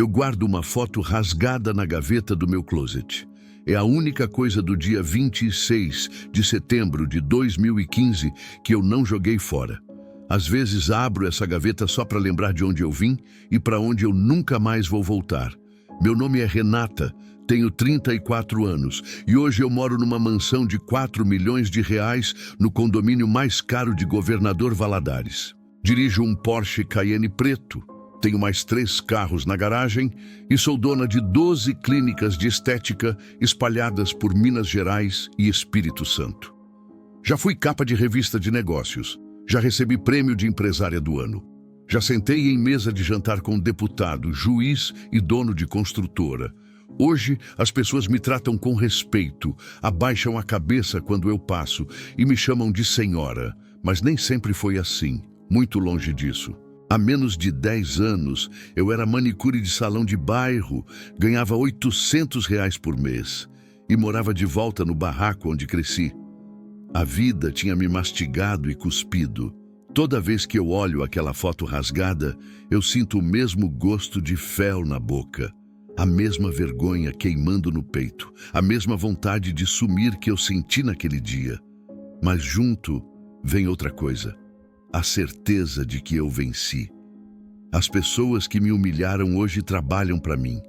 Eu guardo uma foto rasgada na gaveta do meu closet. É a única coisa do dia 26 de setembro de 2015 que eu não joguei fora. Às vezes abro essa gaveta só para lembrar de onde eu vim e para onde eu nunca mais vou voltar. Meu nome é Renata, tenho 34 anos e hoje eu moro numa mansão de 4 milhões de reais no condomínio mais caro de Governador Valadares. Dirijo um Porsche Cayenne preto. Tenho mais 3 carros na garagem e sou dona de 12 clínicas de estética espalhadas por Minas Gerais e Espírito Santo. Já fui capa de revista de negócios, já recebi prêmio de empresária do ano, já sentei em mesa de jantar com deputado, juiz e dono de construtora. Hoje as pessoas me tratam com respeito, abaixam a cabeça quando eu passo e me chamam de senhora, mas nem sempre foi assim, muito longe disso. Há menos de 10 anos, eu era manicure de salão de bairro, ganhava R$ 800 por mês e morava de volta no barraco onde cresci. A vida tinha me mastigado e cuspido. Toda vez que eu olho aquela foto rasgada, eu sinto o mesmo gosto de fel na boca, a mesma vergonha queimando no peito, a mesma vontade de sumir que eu senti naquele dia. Mas junto vem outra coisa. A certeza de que eu venci. As pessoas que me humilharam hoje trabalham para mim.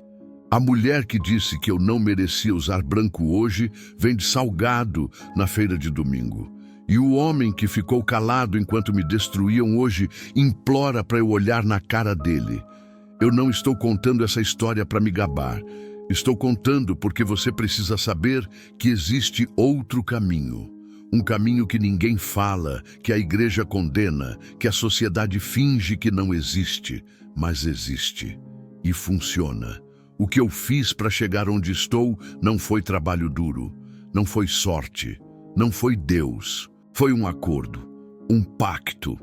A mulher que disse que eu não merecia usar branco hoje vende salgado na feira de domingo. E o homem que ficou calado enquanto me destruíam hoje implora para eu olhar na cara dele. Eu não estou contando essa história para me gabar. Estou contando porque você precisa saber que existe outro caminho. Um caminho que ninguém fala, que a igreja condena, que a sociedade finge que não existe, mas existe e funciona. O que eu fiz para chegar onde estou não foi trabalho duro, não foi sorte, não foi Deus. Foi um acordo, um pacto,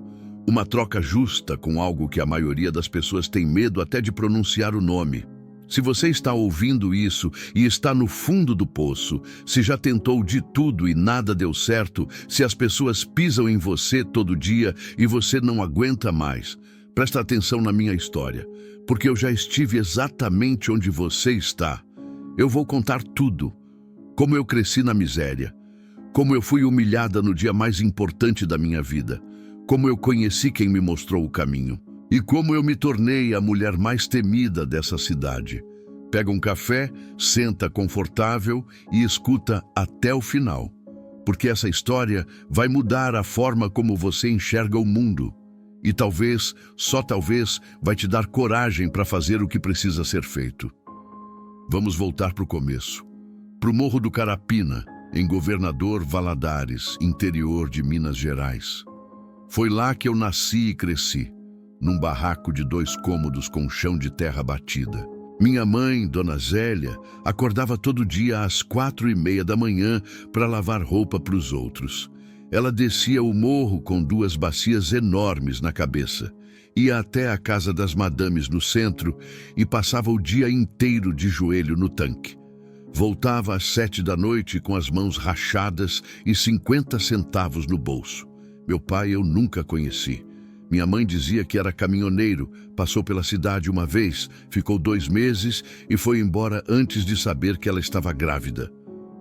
uma troca justa com algo que a maioria das pessoas tem medo até de pronunciar o nome. Se você está ouvindo isso e está no fundo do poço, se já tentou de tudo e nada deu certo, se as pessoas pisam em você todo dia e você não aguenta mais, presta atenção na minha história, porque eu já estive exatamente onde você está. Eu vou contar tudo. Como eu cresci na miséria, como eu fui humilhada no dia mais importante da minha vida, como eu conheci quem me mostrou o caminho. E como eu me tornei a mulher mais temida dessa cidade. Pega um café, senta confortável e escuta até o final. Porque essa história vai mudar a forma como você enxerga o mundo. E talvez, só talvez, vai te dar coragem para fazer o que precisa ser feito. Vamos voltar para o começo. Para o Morro do Carapina, em Governador Valadares, interior de Minas Gerais. Foi lá que eu nasci e cresci. Num barraco de 2 cômodos com chão de terra batida. Minha mãe, Dona Zélia, acordava todo dia às 4h30 da manhã para lavar roupa para os outros. Ela descia o morro com 2 bacias enormes na cabeça, ia até a casa das madames no centro e passava o dia inteiro de joelho no tanque. Voltava às 7 da noite com as mãos rachadas e 50 centavos no bolso. Meu pai eu nunca conheci. Minha mãe dizia que era caminhoneiro, passou pela cidade uma vez, ficou 2 meses e foi embora antes de saber que ela estava grávida.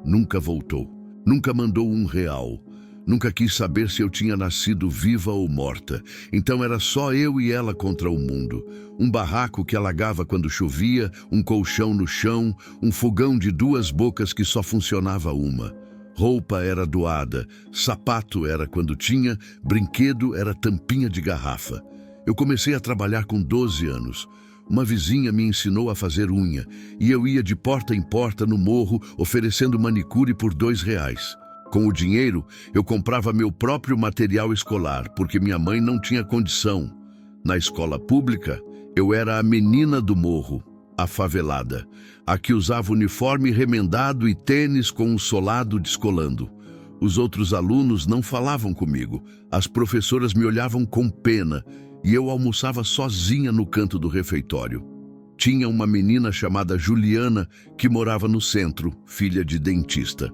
Nunca voltou, nunca mandou R$ 1, nunca quis saber se eu tinha nascido viva ou morta. Então era só eu e ela contra o mundo. Um barraco que alagava quando chovia, um colchão no chão, um fogão de 2 bocas que só funcionava uma. Roupa era doada, sapato era quando tinha, brinquedo era tampinha de garrafa. Eu comecei a trabalhar com 12 anos. Uma vizinha me ensinou a fazer unha e eu ia de porta em porta no morro oferecendo manicure por R$ 2. Com o dinheiro, eu comprava meu próprio material escolar, porque minha mãe não tinha condição. Na escola pública, eu era a menina do morro, a favelada, a que usava uniforme remendado e tênis com um solado descolando. Os outros alunos não falavam comigo, as professoras me olhavam com pena e eu almoçava sozinha no canto do refeitório. Tinha uma menina chamada Juliana que morava no centro, filha de dentista.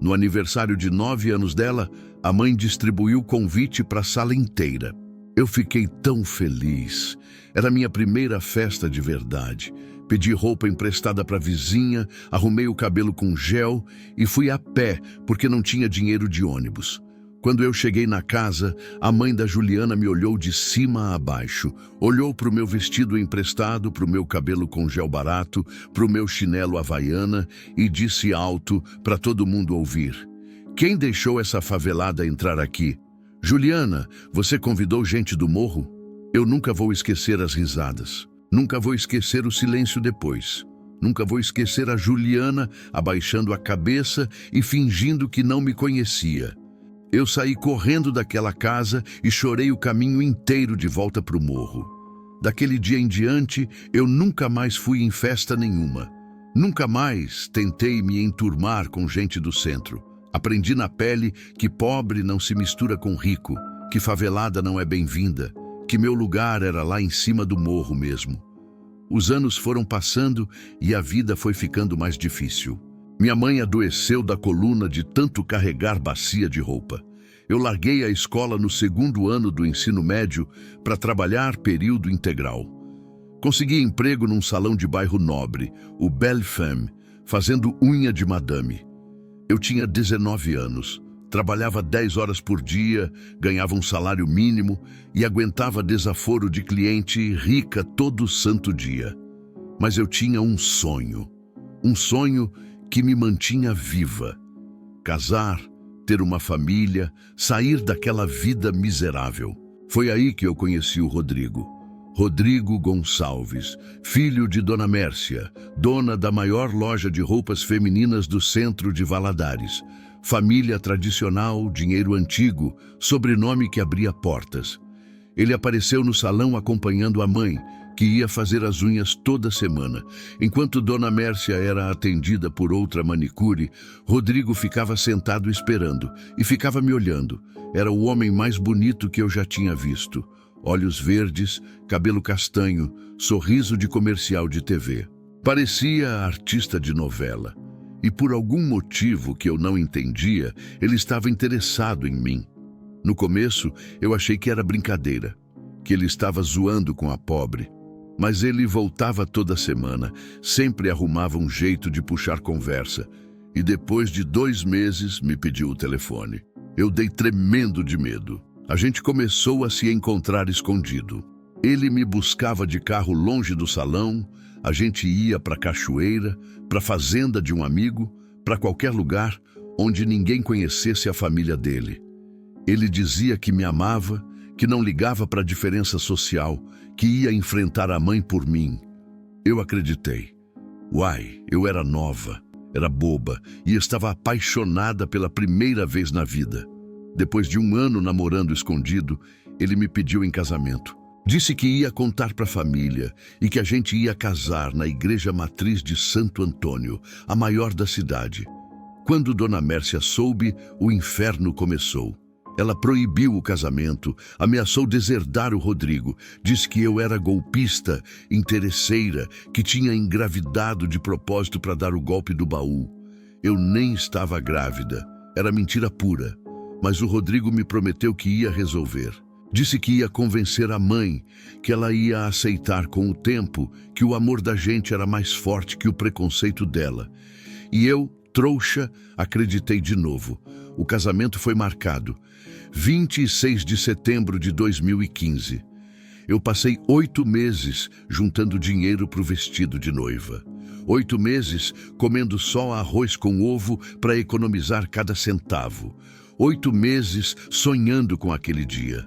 No aniversário de 9 anos dela, a mãe distribuiu convite para a sala inteira. Eu fiquei tão feliz. Era minha primeira festa de verdade. Pedi roupa emprestada para a vizinha, arrumei o cabelo com gel e fui a pé, porque não tinha dinheiro de ônibus. Quando eu cheguei na casa, a mãe da Juliana me olhou de cima a baixo. Olhou para o meu vestido emprestado, para o meu cabelo com gel barato, para o meu chinelo havaiana e disse alto para todo mundo ouvir: "Quem deixou essa favelada entrar aqui? Juliana, você convidou gente do morro?" Eu nunca vou esquecer as risadas. Nunca vou esquecer o silêncio depois. Nunca vou esquecer a Juliana abaixando a cabeça e fingindo que não me conhecia. Eu saí correndo daquela casa e chorei o caminho inteiro de volta para o morro. Daquele dia em diante, eu nunca mais fui em festa nenhuma. Nunca mais tentei me enturmar com gente do centro. Aprendi na pele que pobre não se mistura com rico, que favelada não é bem-vinda, que meu lugar era lá em cima do morro mesmo. Os anos foram passando e a vida foi ficando mais difícil. Minha mãe adoeceu da coluna de tanto carregar bacia de roupa. Eu larguei a escola no 2º ano do ensino médio para trabalhar período integral. Consegui emprego num salão de bairro nobre, o Belle Femme, fazendo unha de madame. Eu tinha 19 anos, trabalhava 10 horas por dia, ganhava um salário mínimo e aguentava desaforo de cliente rica todo santo dia. Mas eu tinha um sonho que me mantinha viva. Casar, ter uma família, sair daquela vida miserável. Foi aí que eu conheci o Rodrigo. Rodrigo Gonçalves, filho de Dona Mércia, dona da maior loja de roupas femininas do centro de Valadares. Família tradicional, dinheiro antigo, sobrenome que abria portas. Ele apareceu no salão acompanhando a mãe, que ia fazer as unhas toda semana. Enquanto Dona Mércia era atendida por outra manicure, Rodrigo ficava sentado esperando e ficava me olhando. Era o homem mais bonito que eu já tinha visto. Olhos verdes, cabelo castanho, sorriso de comercial de TV. Parecia artista de novela. E por algum motivo que eu não entendia, ele estava interessado em mim. No começo, eu achei que era brincadeira, que ele estava zoando com a pobre. Mas ele voltava toda semana, sempre arrumava um jeito de puxar conversa. E depois de 2 meses, me pediu o telefone. Eu dei tremendo de medo. A gente começou a se encontrar escondido. Ele me buscava de carro longe do salão, a gente ia para a cachoeira, para a fazenda de um amigo, para qualquer lugar onde ninguém conhecesse a família dele. Ele dizia que me amava, que não ligava para a diferença social, que ia enfrentar a mãe por mim. Eu acreditei. Uai, eu era nova, era boba e estava apaixonada pela primeira vez na vida. Depois de 1 ano namorando escondido, ele me pediu em casamento. Disse que ia contar para a família e que a gente ia casar na igreja matriz de Santo Antônio, a maior da cidade. Quando Dona Mércia soube, o inferno começou. Ela proibiu o casamento, ameaçou deserdar o Rodrigo, disse que eu era golpista, interesseira, que tinha engravidado de propósito para dar o golpe do baú. Eu nem estava grávida, era mentira pura, mas o Rodrigo me prometeu que ia resolver. Disse que ia convencer a mãe, que ela ia aceitar com o tempo que o amor da gente era mais forte que o preconceito dela. E eu, trouxa, acreditei de novo. O casamento foi marcado. 26 de setembro de 2015. Eu passei 8 meses juntando dinheiro para o vestido de noiva. 8 meses comendo só arroz com ovo para economizar cada centavo. 8 meses sonhando com aquele dia.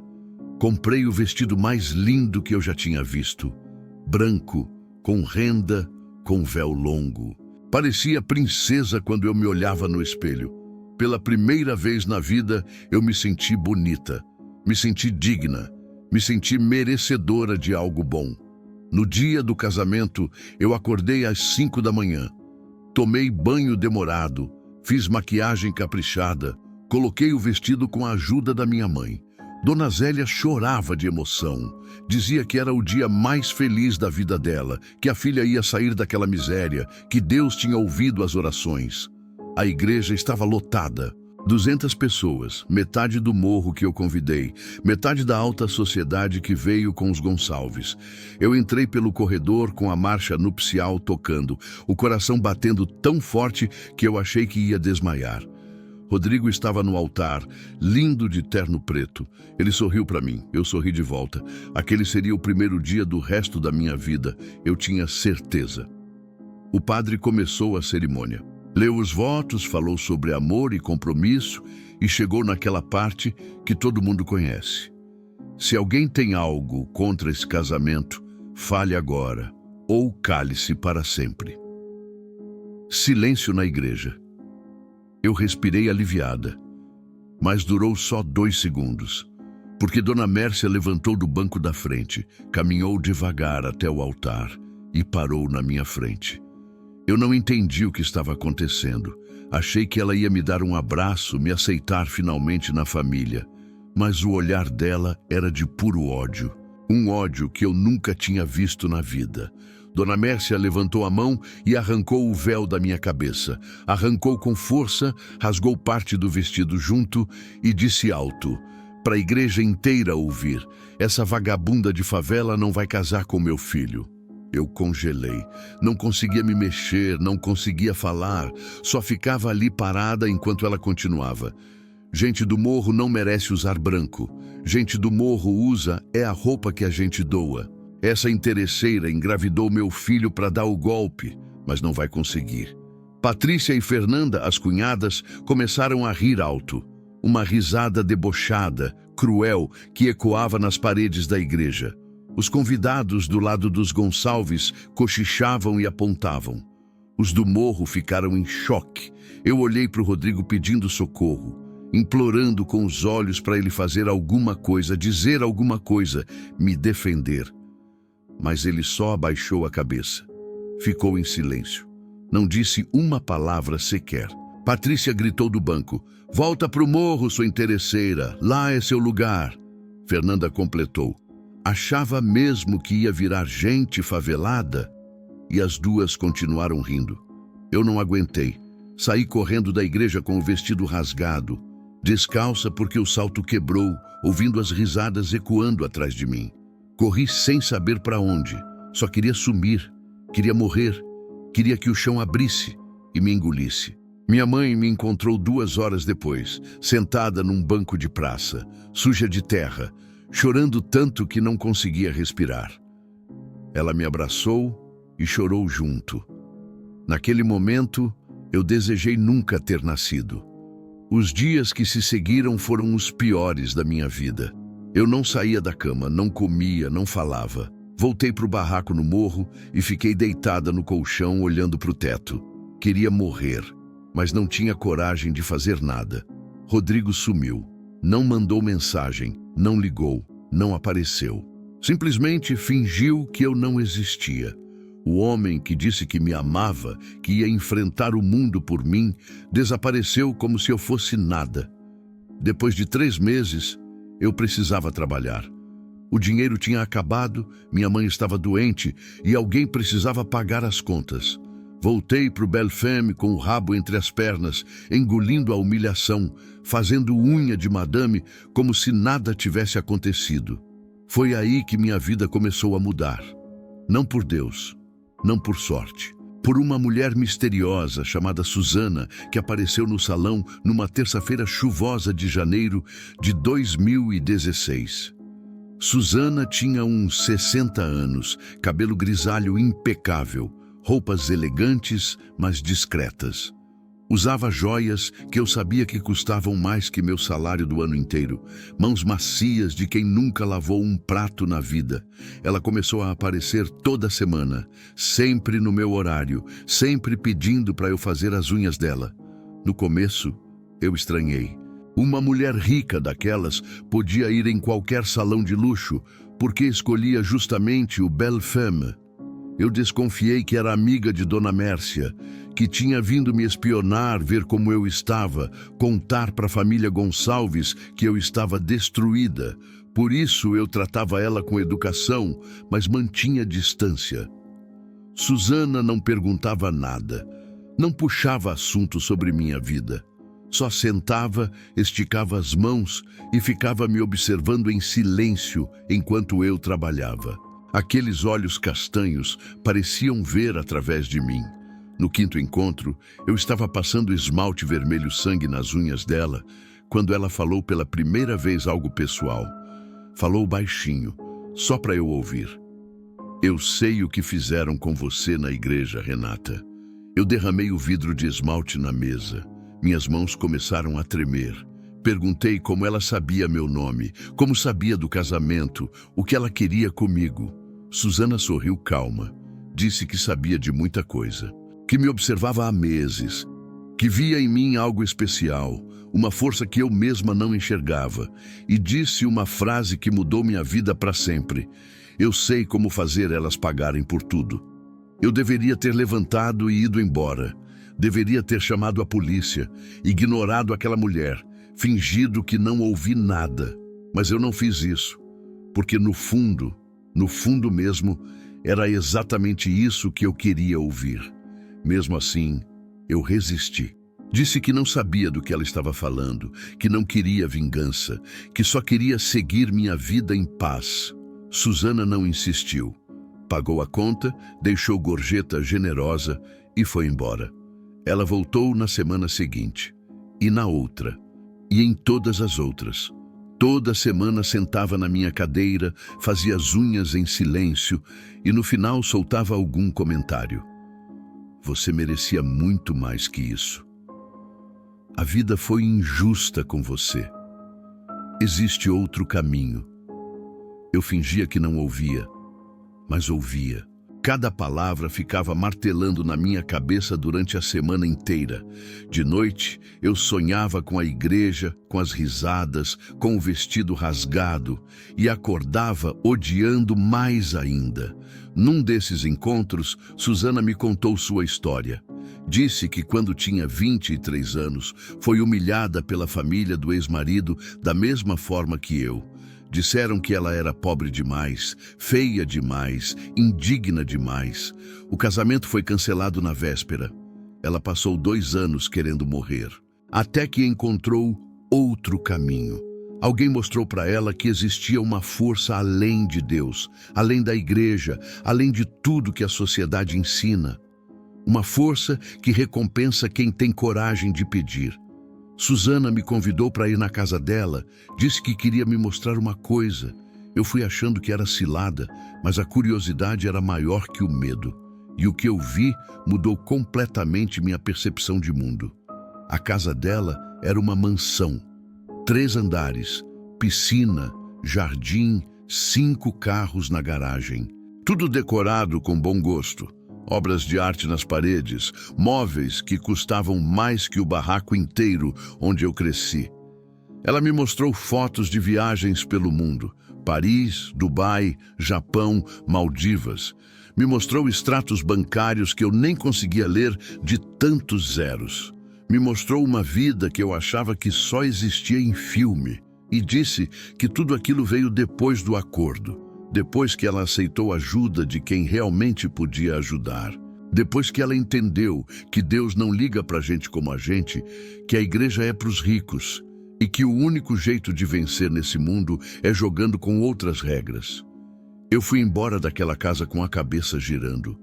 Comprei o vestido mais lindo que eu já tinha visto. Branco, com renda, com véu longo. Parecia princesa quando eu me olhava no espelho. Pela primeira vez na vida, eu me senti bonita, me senti digna, me senti merecedora de algo bom. No dia do casamento, eu acordei às 5 da manhã. Tomei banho demorado, fiz maquiagem caprichada, coloquei o vestido com a ajuda da minha mãe. Dona Zélia chorava de emoção. Dizia que era o dia mais feliz da vida dela, que a filha ia sair daquela miséria, que Deus tinha ouvido as orações. A igreja estava lotada. 200 pessoas, metade do morro que eu convidei, metade da alta sociedade que veio com os Gonçalves. Eu entrei pelo corredor com a marcha nupcial tocando, o coração batendo tão forte que eu achei que ia desmaiar. Rodrigo estava no altar, lindo de terno preto. Ele sorriu para mim, eu sorri de volta. Aquele seria o primeiro dia do resto da minha vida, eu tinha certeza. O padre começou a cerimônia. Leu os votos, falou sobre amor e compromisso e chegou naquela parte que todo mundo conhece. Se alguém tem algo contra esse casamento, fale agora ou cale-se para sempre. Silêncio na igreja. Eu respirei aliviada, mas durou só 2 segundos, porque Dona Mércia levantou do banco da frente, caminhou devagar até o altar e parou na minha frente. Eu não entendi o que estava acontecendo. Achei que ela ia me dar um abraço, me aceitar finalmente na família. Mas o olhar dela era de puro ódio. Um ódio que eu nunca tinha visto na vida. Dona Mércia levantou a mão e arrancou o véu da minha cabeça. Arrancou com força, rasgou parte do vestido junto e disse alto, para a igreja inteira ouvir: essa vagabunda de favela não vai casar com meu filho. Eu congelei, não conseguia me mexer, não conseguia falar, só ficava ali parada enquanto ela continuava. Gente do morro não merece usar branco. Gente do morro usa é a roupa que a gente doa. Essa interesseira engravidou meu filho para dar o golpe, mas não vai conseguir. Patrícia e Fernanda, as cunhadas, começaram a rir alto. Uma risada debochada, cruel, que ecoava nas paredes da igreja. Os convidados do lado dos Gonçalves cochichavam e apontavam. Os do morro ficaram em choque. Eu olhei para o Rodrigo pedindo socorro, implorando com os olhos para ele fazer alguma coisa, dizer alguma coisa, me defender. Mas ele só abaixou a cabeça. Ficou em silêncio. Não disse uma palavra sequer. Patrícia gritou do banco: volta para o morro, sua interesseira, lá é seu lugar. Fernanda completou: achava mesmo que ia virar gente favelada? E as duas continuaram rindo. Eu não aguentei. Saí correndo da igreja com o vestido rasgado, descalça porque o salto quebrou, ouvindo as risadas ecoando atrás de mim. Corri sem saber para onde. Só queria sumir, queria morrer, queria que o chão abrisse e me engolisse. Minha mãe me encontrou 2 horas depois, sentada num banco de praça, suja de terra, chorando tanto que não conseguia respirar. Ela me abraçou e chorou junto. Naquele momento, eu desejei nunca ter nascido. Os dias que se seguiram foram os piores da minha vida. Eu não saía da cama, não comia, não falava. Voltei para o barraco no morro e fiquei deitada no colchão olhando para o teto. Queria morrer, mas não tinha coragem de fazer nada. Rodrigo sumiu. Não mandou mensagem, não ligou, não apareceu. Simplesmente fingiu que eu não existia. O homem que disse que me amava, que ia enfrentar o mundo por mim, desapareceu como se eu fosse nada. Depois de 3 meses, eu precisava trabalhar. O dinheiro tinha acabado, minha mãe estava doente e alguém precisava pagar as contas. Voltei para o Belle Femme com o rabo entre as pernas, engolindo a humilhação, fazendo unha de madame como se nada tivesse acontecido. Foi aí que minha vida começou a mudar. Não por Deus, não por sorte. Por uma mulher misteriosa chamada Susana, que apareceu no salão numa terça-feira chuvosa de janeiro de 2016. Susana tinha uns 60 anos, cabelo grisalho impecável, roupas elegantes, mas discretas. Usava joias que eu sabia que custavam mais que meu salário do ano inteiro. Mãos macias de quem nunca lavou um prato na vida. Ela começou a aparecer toda semana, sempre no meu horário, sempre pedindo para eu fazer as unhas dela. No começo, eu estranhei. Uma mulher rica daquelas podia ir em qualquer salão de luxo, porque escolhia justamente o Belle Femme. Eu desconfiei que era amiga de Dona Mércia, que tinha vindo me espionar, ver como eu estava, contar para a família Gonçalves que eu estava destruída. Por isso eu tratava ela com educação, mas mantinha distância. Susana não perguntava nada, não puxava assunto sobre minha vida. Só sentava, esticava as mãos e ficava me observando em silêncio enquanto eu trabalhava. Aqueles olhos castanhos pareciam ver através de mim. No quinto encontro, eu estava passando esmalte vermelho sangue nas unhas dela, quando ela falou pela primeira vez algo pessoal. Falou baixinho, só para eu ouvir. Eu sei o que fizeram com você na igreja, Renata. Eu derramei o vidro de esmalte na mesa. Minhas mãos começaram a tremer. Perguntei como ela sabia meu nome, como sabia do casamento, o que ela queria comigo. Susana sorriu calma. Disse que sabia de muita coisa, que me observava há meses, que via em mim algo especial, uma força que eu mesma não enxergava, e disse uma frase que mudou minha vida para sempre. Eu sei como fazer elas pagarem por tudo. Eu deveria ter levantado e ido embora. Deveria ter chamado a polícia, ignorado aquela mulher, fingido que não ouvi nada. Mas eu não fiz isso, porque no fundo mesmo, era exatamente isso que eu queria ouvir. Mesmo assim, eu resisti. Disse que não sabia do que ela estava falando, que não queria vingança, que só queria seguir minha vida em paz. Susana não insistiu. Pagou a conta, deixou gorjeta generosa e foi embora. Ela voltou na semana seguinte, e na outra, e em todas as outras. Toda semana sentava na minha cadeira, fazia as unhas em silêncio e no final soltava algum comentário. Você merecia muito mais que isso. A vida foi injusta com você. Existe outro caminho. Eu fingia que não ouvia, mas ouvia. Cada palavra ficava martelando na minha cabeça durante a semana inteira. De noite, eu sonhava com a igreja, com as risadas, com o vestido rasgado e acordava odiando mais ainda. Num desses encontros, Susana me contou sua história. Disse que quando tinha 23 anos, foi humilhada pela família do ex-marido da mesma forma que eu. Disseram que ela era pobre demais, feia demais, indigna demais. O casamento foi cancelado na véspera. Ela passou 2 anos querendo morrer, até que encontrou outro caminho. Alguém mostrou para ela que existia uma força além de Deus, além da igreja, além de tudo que a sociedade ensina. Uma força que recompensa quem tem coragem de pedir. Susana me convidou para ir na casa dela, disse que queria me mostrar uma coisa. Eu fui achando que era cilada, mas a curiosidade era maior que o medo. E o que eu vi mudou completamente minha percepção de mundo. A casa dela era uma mansão. 3 andares, piscina, jardim, 5 carros na garagem. Tudo decorado com bom gosto. Obras de arte nas paredes, móveis que custavam mais que o barraco inteiro onde eu cresci. Ela me mostrou fotos de viagens pelo mundo, Paris, Dubai, Japão, Maldivas. Me mostrou extratos bancários que eu nem conseguia ler de tantos zeros. Me mostrou uma vida que eu achava que só existia em filme e disse que tudo aquilo veio depois do acordo. Depois que ela aceitou a ajuda de quem realmente podia ajudar. Depois que ela entendeu que Deus não liga para gente como a gente, que a igreja é para os ricos e que o único jeito de vencer nesse mundo é jogando com outras regras. Eu fui embora daquela casa com a cabeça girando.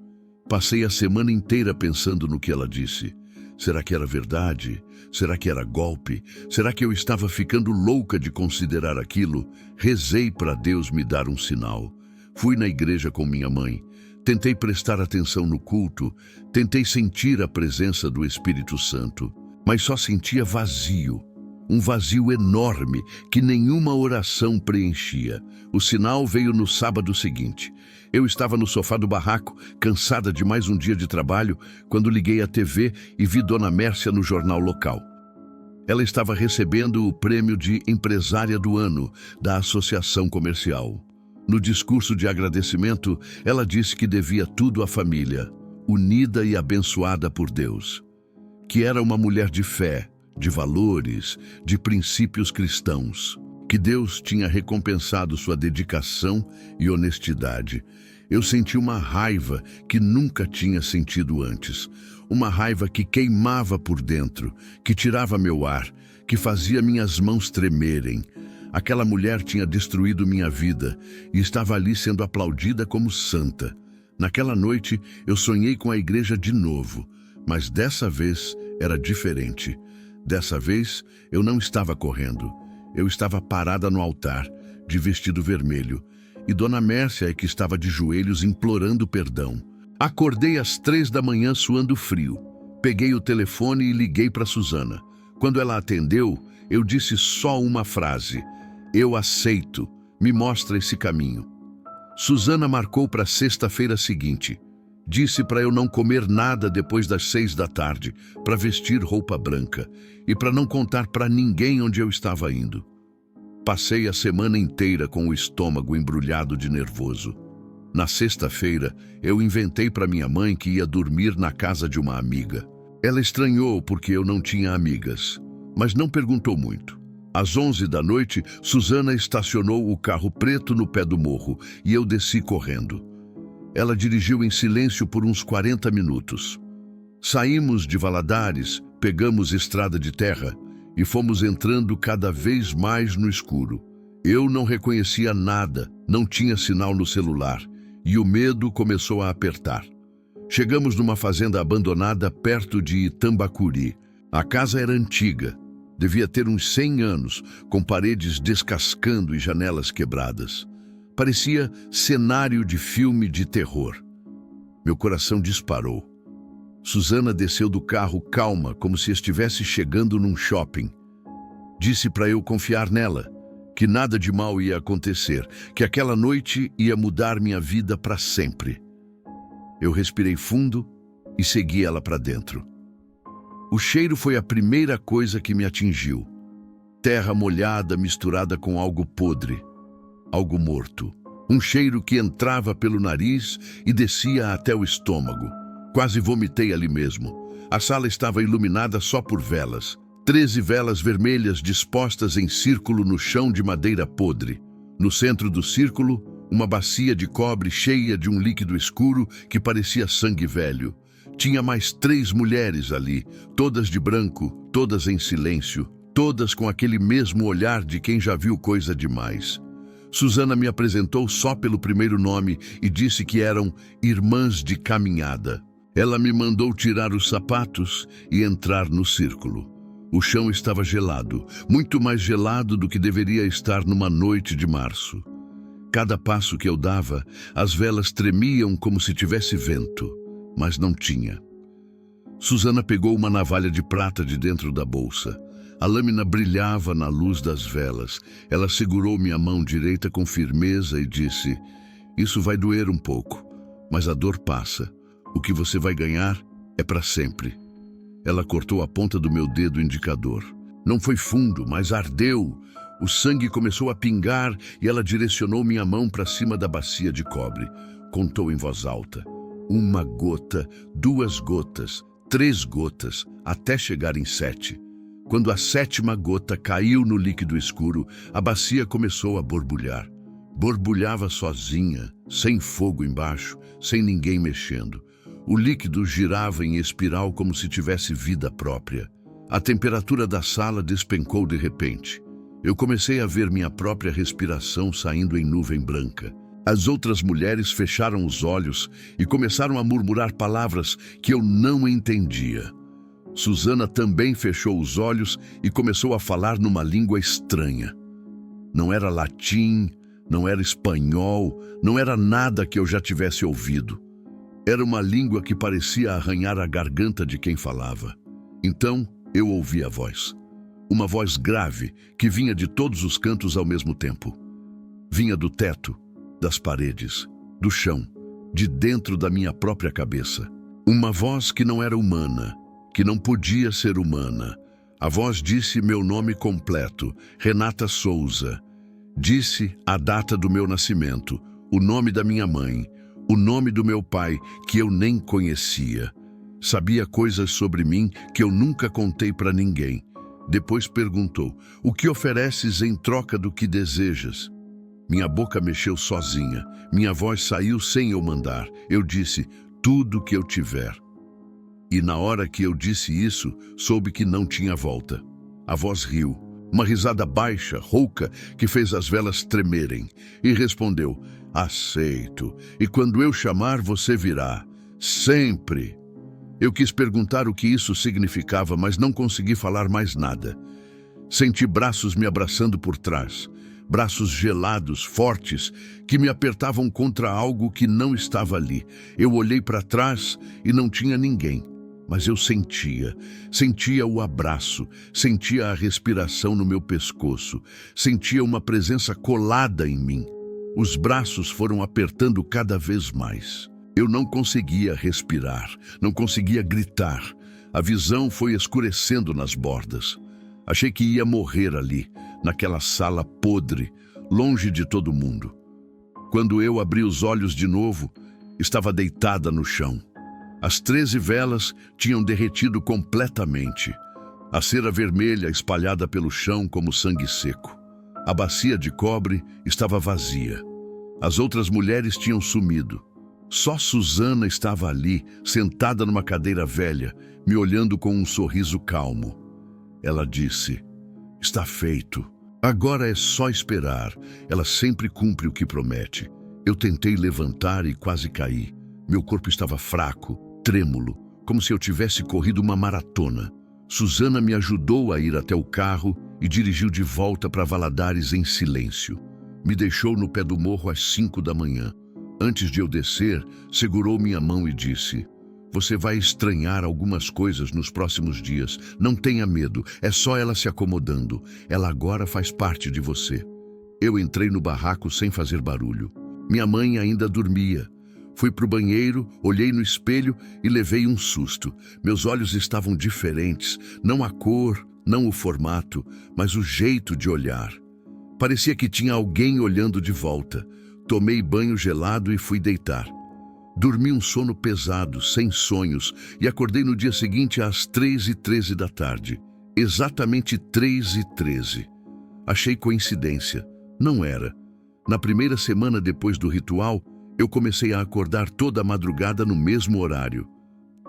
Passei a semana inteira pensando no que ela disse. Será que era verdade? Será que era golpe? Será que eu estava ficando louca de considerar aquilo? Rezei para Deus me dar um sinal. Fui na igreja com minha mãe. Tentei prestar atenção no culto. Tentei sentir a presença do Espírito Santo. Mas só sentia vazio. Um vazio enorme que nenhuma oração preenchia. O sinal veio no sábado seguinte. Eu estava no sofá do barraco, cansada de mais um dia de trabalho, quando liguei a TV e vi Dona Mércia no jornal local. Ela estava recebendo o prêmio de Empresária do Ano da Associação Comercial. No discurso de agradecimento, ela disse que devia tudo à família, unida e abençoada por Deus. Que era uma mulher de fé, de valores, de princípios cristãos. Que Deus tinha recompensado sua dedicação e honestidade. Eu senti uma raiva que nunca tinha sentido antes. Uma raiva que queimava por dentro, que tirava meu ar, que fazia minhas mãos tremerem. Aquela mulher tinha destruído minha vida e estava ali sendo aplaudida como santa. Naquela noite, eu sonhei com a igreja de novo, mas dessa vez era diferente. Dessa vez, eu não estava correndo. Eu estava parada no altar, de vestido vermelho, e Dona Mércia é que estava de joelhos implorando perdão. Acordei às 3 da manhã suando frio. Peguei o telefone e liguei para Susana. Quando ela atendeu, eu disse só uma frase: eu aceito, me mostra esse caminho. Susana marcou para sexta-feira seguinte. Disse para eu não comer nada depois das 6 da tarde, para vestir roupa branca e para não contar para ninguém onde eu estava indo. Passei a semana inteira com o estômago embrulhado de nervoso. Na sexta-feira, eu inventei para minha mãe que ia dormir na casa de uma amiga. Ela estranhou porque eu não tinha amigas, mas não perguntou muito. Às 11 da noite, Susana estacionou o carro preto no pé do morro e eu desci correndo. Ela dirigiu em silêncio por uns 40 minutos. Saímos de Valadares, pegamos estrada de terra e fomos entrando cada vez mais no escuro. Eu não reconhecia nada, não tinha sinal no celular e o medo começou a apertar. Chegamos numa fazenda abandonada perto de Itambacuri. A casa era antiga, devia ter uns 100 anos, com paredes descascando e janelas quebradas. Parecia cenário de filme de terror. Meu coração disparou. Susana desceu do carro calma, como se estivesse chegando num shopping. Disse para eu confiar nela, que nada de mal ia acontecer, que aquela noite ia mudar minha vida para sempre. Eu respirei fundo e segui ela para dentro. O cheiro foi a primeira coisa que me atingiu. Terra molhada misturada com algo podre, algo morto. Um cheiro que entrava pelo nariz e descia até o estômago. Quase vomitei ali mesmo. A sala estava iluminada só por velas. 13 velas vermelhas dispostas em círculo no chão de madeira podre. No centro do círculo, uma bacia de cobre cheia de um líquido escuro que parecia sangue velho. Tinha mais 3 mulheres ali, todas de branco, todas em silêncio, todas com aquele mesmo olhar de quem já viu coisa demais. Susana me apresentou só pelo primeiro nome e disse que eram irmãs de caminhada. Ela me mandou tirar os sapatos e entrar no círculo. O chão estava gelado, muito mais gelado do que deveria estar numa noite de março. Cada passo que eu dava, as velas tremiam como se tivesse vento, mas não tinha. Susana pegou uma navalha de prata de dentro da bolsa. A lâmina brilhava na luz das velas. Ela segurou minha mão direita com firmeza e disse: isso vai doer um pouco, mas a dor passa. O que você vai ganhar é para sempre. Ela cortou a ponta do meu dedo indicador. Não foi fundo, mas ardeu. O sangue começou a pingar e ela direcionou minha mão para cima da bacia de cobre. Contou em voz alta: 1 gota, 2 gotas, 3 gotas, até chegar em 7. Quando a 7ª gota caiu no líquido escuro, a bacia começou a borbulhar. Borbulhava sozinha, sem fogo embaixo, sem ninguém mexendo. O líquido girava em espiral como se tivesse vida própria. A temperatura da sala despencou de repente. Eu comecei a ver minha própria respiração saindo em nuvem branca. As outras mulheres fecharam os olhos e começaram a murmurar palavras que eu não entendia. Susana também fechou os olhos e começou a falar numa língua estranha. Não era latim, não era espanhol, não era nada que eu já tivesse ouvido. Era uma língua que parecia arranhar a garganta de quem falava. Então eu ouvi a voz. Uma voz grave que vinha de todos os cantos ao mesmo tempo. Vinha do teto, das paredes, do chão, de dentro da minha própria cabeça. Uma voz que não era humana, que não podia ser humana. A voz disse meu nome completo, Renata Souza. Disse a data do meu nascimento, o nome da minha mãe, o nome do meu pai, que eu nem conhecia. Sabia coisas sobre mim que eu nunca contei para ninguém. Depois perguntou: o que ofereces em troca do que desejas? Minha boca mexeu sozinha. Minha voz saiu sem eu mandar. Eu disse, tudo que eu tiver. E na hora que eu disse isso, soube que não tinha volta. A voz riu. Uma risada baixa, rouca, que fez as velas tremerem. E respondeu, aceito. E quando eu chamar, você virá. Sempre. Eu quis perguntar o que isso significava, mas não consegui falar mais nada. Senti braços me abraçando por trás. Braços gelados, fortes, que me apertavam contra algo que não estava ali. Eu olhei para trás e não tinha ninguém. Mas eu sentia o abraço, sentia a respiração no meu pescoço, sentia uma presença colada em mim. Os braços foram apertando cada vez mais. Eu não conseguia respirar, não conseguia gritar. A visão foi escurecendo nas bordas. Achei que ia morrer ali, naquela sala podre, longe de todo mundo. Quando eu abri os olhos de novo, estava deitada no chão. As 13 velas tinham derretido completamente. A cera vermelha espalhada pelo chão como sangue seco. A bacia de cobre estava vazia. As outras mulheres tinham sumido. Só Susana estava ali, sentada numa cadeira velha, me olhando com um sorriso calmo. Ela disse, está feito. Agora é só esperar. Ela sempre cumpre o que promete. Eu tentei levantar e quase caí. Meu corpo estava fraco, trêmulo, como se eu tivesse corrido uma maratona. Susana me ajudou a ir até o carro e dirigiu de volta para Valadares em silêncio. Me deixou no pé do morro às 5 da manhã. Antes de eu descer, segurou minha mão e disse, você vai estranhar algumas coisas nos próximos dias. Não tenha medo, é só ela se acomodando. Ela agora faz parte de você. Eu entrei no barraco sem fazer barulho. Minha mãe ainda dormia. Fui para o banheiro, olhei no espelho e levei um susto. Meus olhos estavam diferentes, não a cor, não o formato, mas o jeito de olhar. Parecia que tinha alguém olhando de volta. Tomei banho gelado e fui deitar. Dormi um sono pesado, sem sonhos, e acordei no dia seguinte às 3h13 da tarde. Exatamente 3h13. Achei coincidência. Não era. Na primeira semana depois do ritual, eu comecei a acordar toda a madrugada no mesmo horário.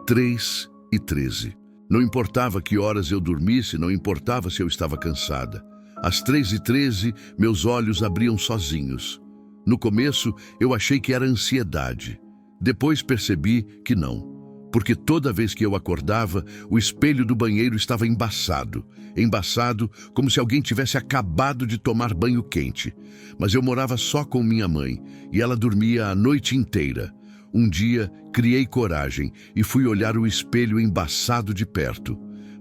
3h13. Não importava que horas eu dormisse, não importava se eu estava cansada. Às 3h13, meus olhos abriam sozinhos. No começo, eu achei que era ansiedade. Depois percebi que não, porque toda vez que eu acordava, o espelho do banheiro estava embaçado. Embaçado, como se alguém tivesse acabado de tomar banho quente. Mas eu morava só com minha mãe, e ela dormia a noite inteira. Um dia, criei coragem e fui olhar o espelho embaçado de perto.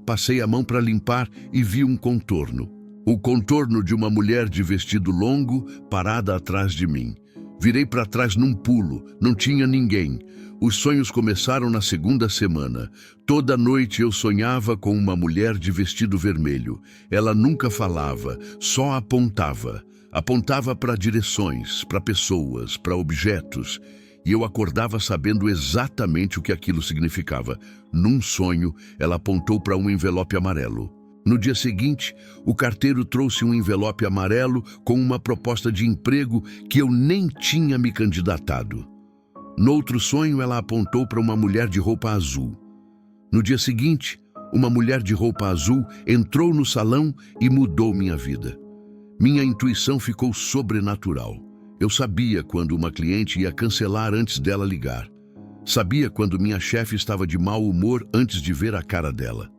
Passei a mão para limpar e vi um contorno. O contorno de uma mulher de vestido longo, parada atrás de mim. Virei para trás num pulo, não tinha ninguém. Os sonhos começaram na segunda semana. Toda noite eu sonhava com uma mulher de vestido vermelho. Ela nunca falava, só apontava. Apontava para direções, para pessoas, para objetos. E eu acordava sabendo exatamente o que aquilo significava. Num sonho, ela apontou para um envelope amarelo. No dia seguinte, o carteiro trouxe um envelope amarelo com uma proposta de emprego que eu nem tinha me candidatado. No outro sonho, ela apontou para uma mulher de roupa azul. No dia seguinte, uma mulher de roupa azul entrou no salão e mudou minha vida. Minha intuição ficou sobrenatural. Eu sabia quando uma cliente ia cancelar antes dela ligar. Sabia quando minha chefe estava de mau humor antes de ver a cara dela.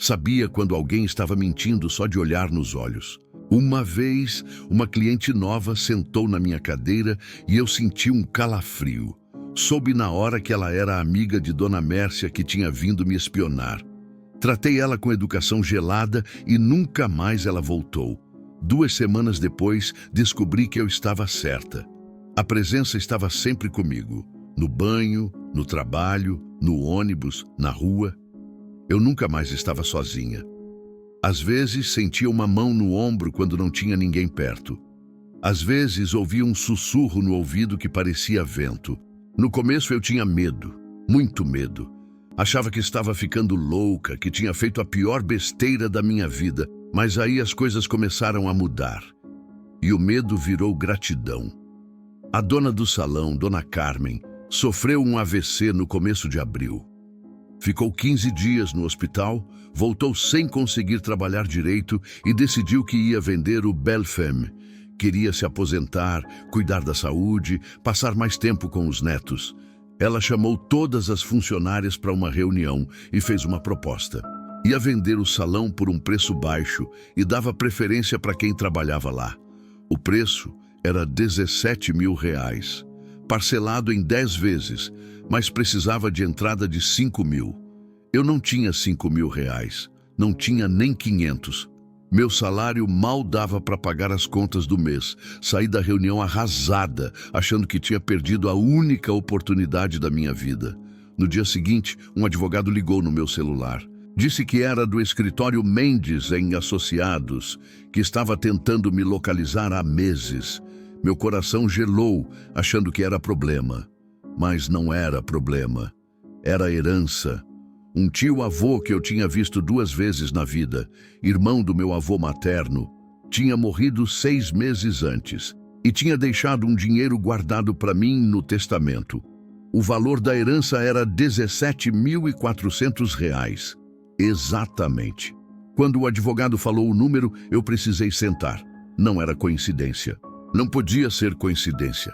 Sabia quando alguém estava mentindo só de olhar nos olhos. Uma vez, uma cliente nova sentou na minha cadeira e eu senti um calafrio. Soube na hora que ela era amiga de Dona Mércia que tinha vindo me espionar. Tratei ela com educação gelada e nunca mais ela voltou. 2 semanas depois, descobri que eu estava certa. A presença estava sempre comigo. No banho, no trabalho, no ônibus, na rua. Eu nunca mais estava sozinha. Às vezes sentia uma mão no ombro quando não tinha ninguém perto. Às vezes ouvia um sussurro no ouvido que parecia vento. No começo eu tinha medo, muito medo. Achava que estava ficando louca, que tinha feito a pior besteira da minha vida, mas aí as coisas começaram a mudar. e o medo virou gratidão. A dona do salão, Dona Carmen, sofreu um AVC no começo de abril. Ficou 15 dias no hospital, voltou sem conseguir trabalhar direito e decidiu que ia vender o Belfem. Queria se aposentar, cuidar da saúde, passar mais tempo com os netos. Ela chamou todas as funcionárias para uma reunião e fez uma proposta. Ia vender o salão por um preço baixo e dava preferência para quem trabalhava lá. O preço era R$17 mil, parcelado em 10 vezes, mas precisava de entrada de 5 mil. Eu não tinha 5 mil reais, não tinha nem 500. Meu salário mal dava para pagar as contas do mês. Saí da reunião arrasada, achando que tinha perdido a única oportunidade da minha vida. No dia seguinte, um advogado ligou no meu celular. Disse que era do escritório Mendes em Associados, que estava tentando me localizar há meses. Meu coração gelou, achando que era problema. Mas não era problema. Era herança. Um tio-avô que eu tinha visto 2 vezes na vida, irmão do meu avô materno, tinha morrido 6 meses antes e tinha deixado um dinheiro guardado para mim no testamento. O valor da herança era R$17.400. Exatamente. Quando o advogado falou o número, eu precisei sentar. Não era coincidência. Não podia ser coincidência.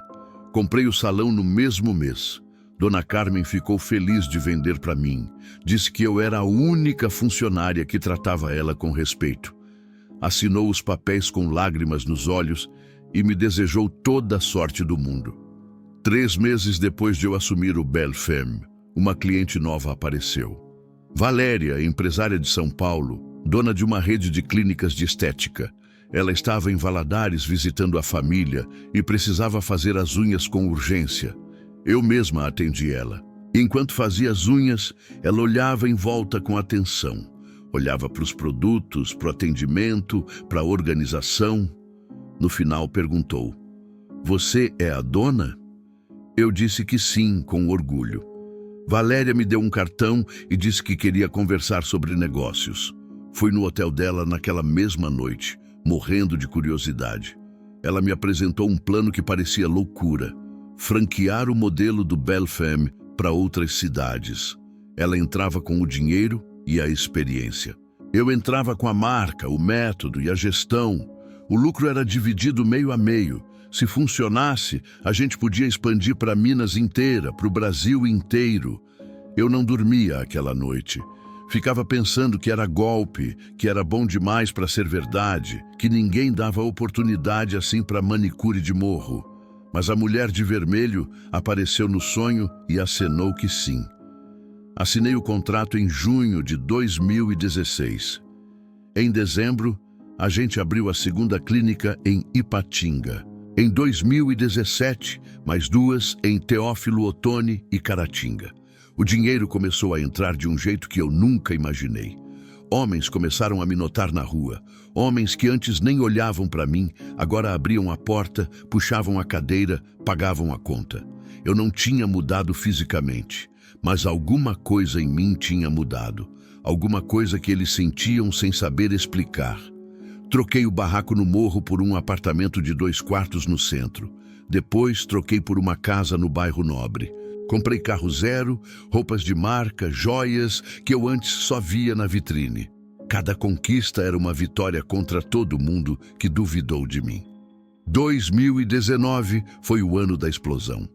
Comprei o salão no mesmo mês. Dona Carmen ficou feliz de vender para mim. Disse que eu era a única funcionária que tratava ela com respeito. Assinou os papéis com lágrimas nos olhos e me desejou toda a sorte do mundo. 3 meses depois de eu assumir o Belfem, uma cliente nova apareceu. Valéria, empresária de São Paulo, dona de uma rede de clínicas de estética. Ela estava em Valadares visitando a família e precisava fazer as unhas com urgência. Eu mesma atendi ela. Enquanto fazia as unhas, ela olhava em volta com atenção. Olhava para os produtos, para o atendimento, para a organização. No final perguntou: "Você é a dona?" Eu disse que sim, com orgulho. Valéria me deu um cartão e disse que queria conversar sobre negócios. Fui no hotel dela naquela mesma noite, morrendo de curiosidade. Ela me apresentou um plano que parecia loucura: franquear o modelo do Belfem para outras cidades. Ela entrava com o dinheiro e a experiência. Eu entrava com a marca, o método e a gestão. O lucro era dividido meio a meio. Se funcionasse, a gente podia expandir para Minas inteira, para o Brasil inteiro. Eu não dormia aquela noite. Ficava pensando que era golpe, que era bom demais para ser verdade, que ninguém dava oportunidade assim para manicure de morro. Mas a mulher de vermelho apareceu no sonho e acenou que sim. Assinei o contrato em junho de 2016. Em dezembro, a gente abriu a segunda clínica em Ipatinga. Em 2017, mais 2 em Teófilo Otoni e Caratinga. O dinheiro começou a entrar de um jeito que eu nunca imaginei. Homens começaram a me notar na rua. Homens que antes nem olhavam para mim, agora abriam a porta, puxavam a cadeira, pagavam a conta. Eu não tinha mudado fisicamente, mas alguma coisa em mim tinha mudado. Alguma coisa que eles sentiam sem saber explicar. Troquei o barraco no morro por um apartamento de 2 quartos no centro. Depois troquei por uma casa no bairro Nobre. Comprei carro zero, roupas de marca, joias que eu antes só via na vitrine. Cada conquista era uma vitória contra todo mundo que duvidou de mim. 2019 foi o ano da explosão.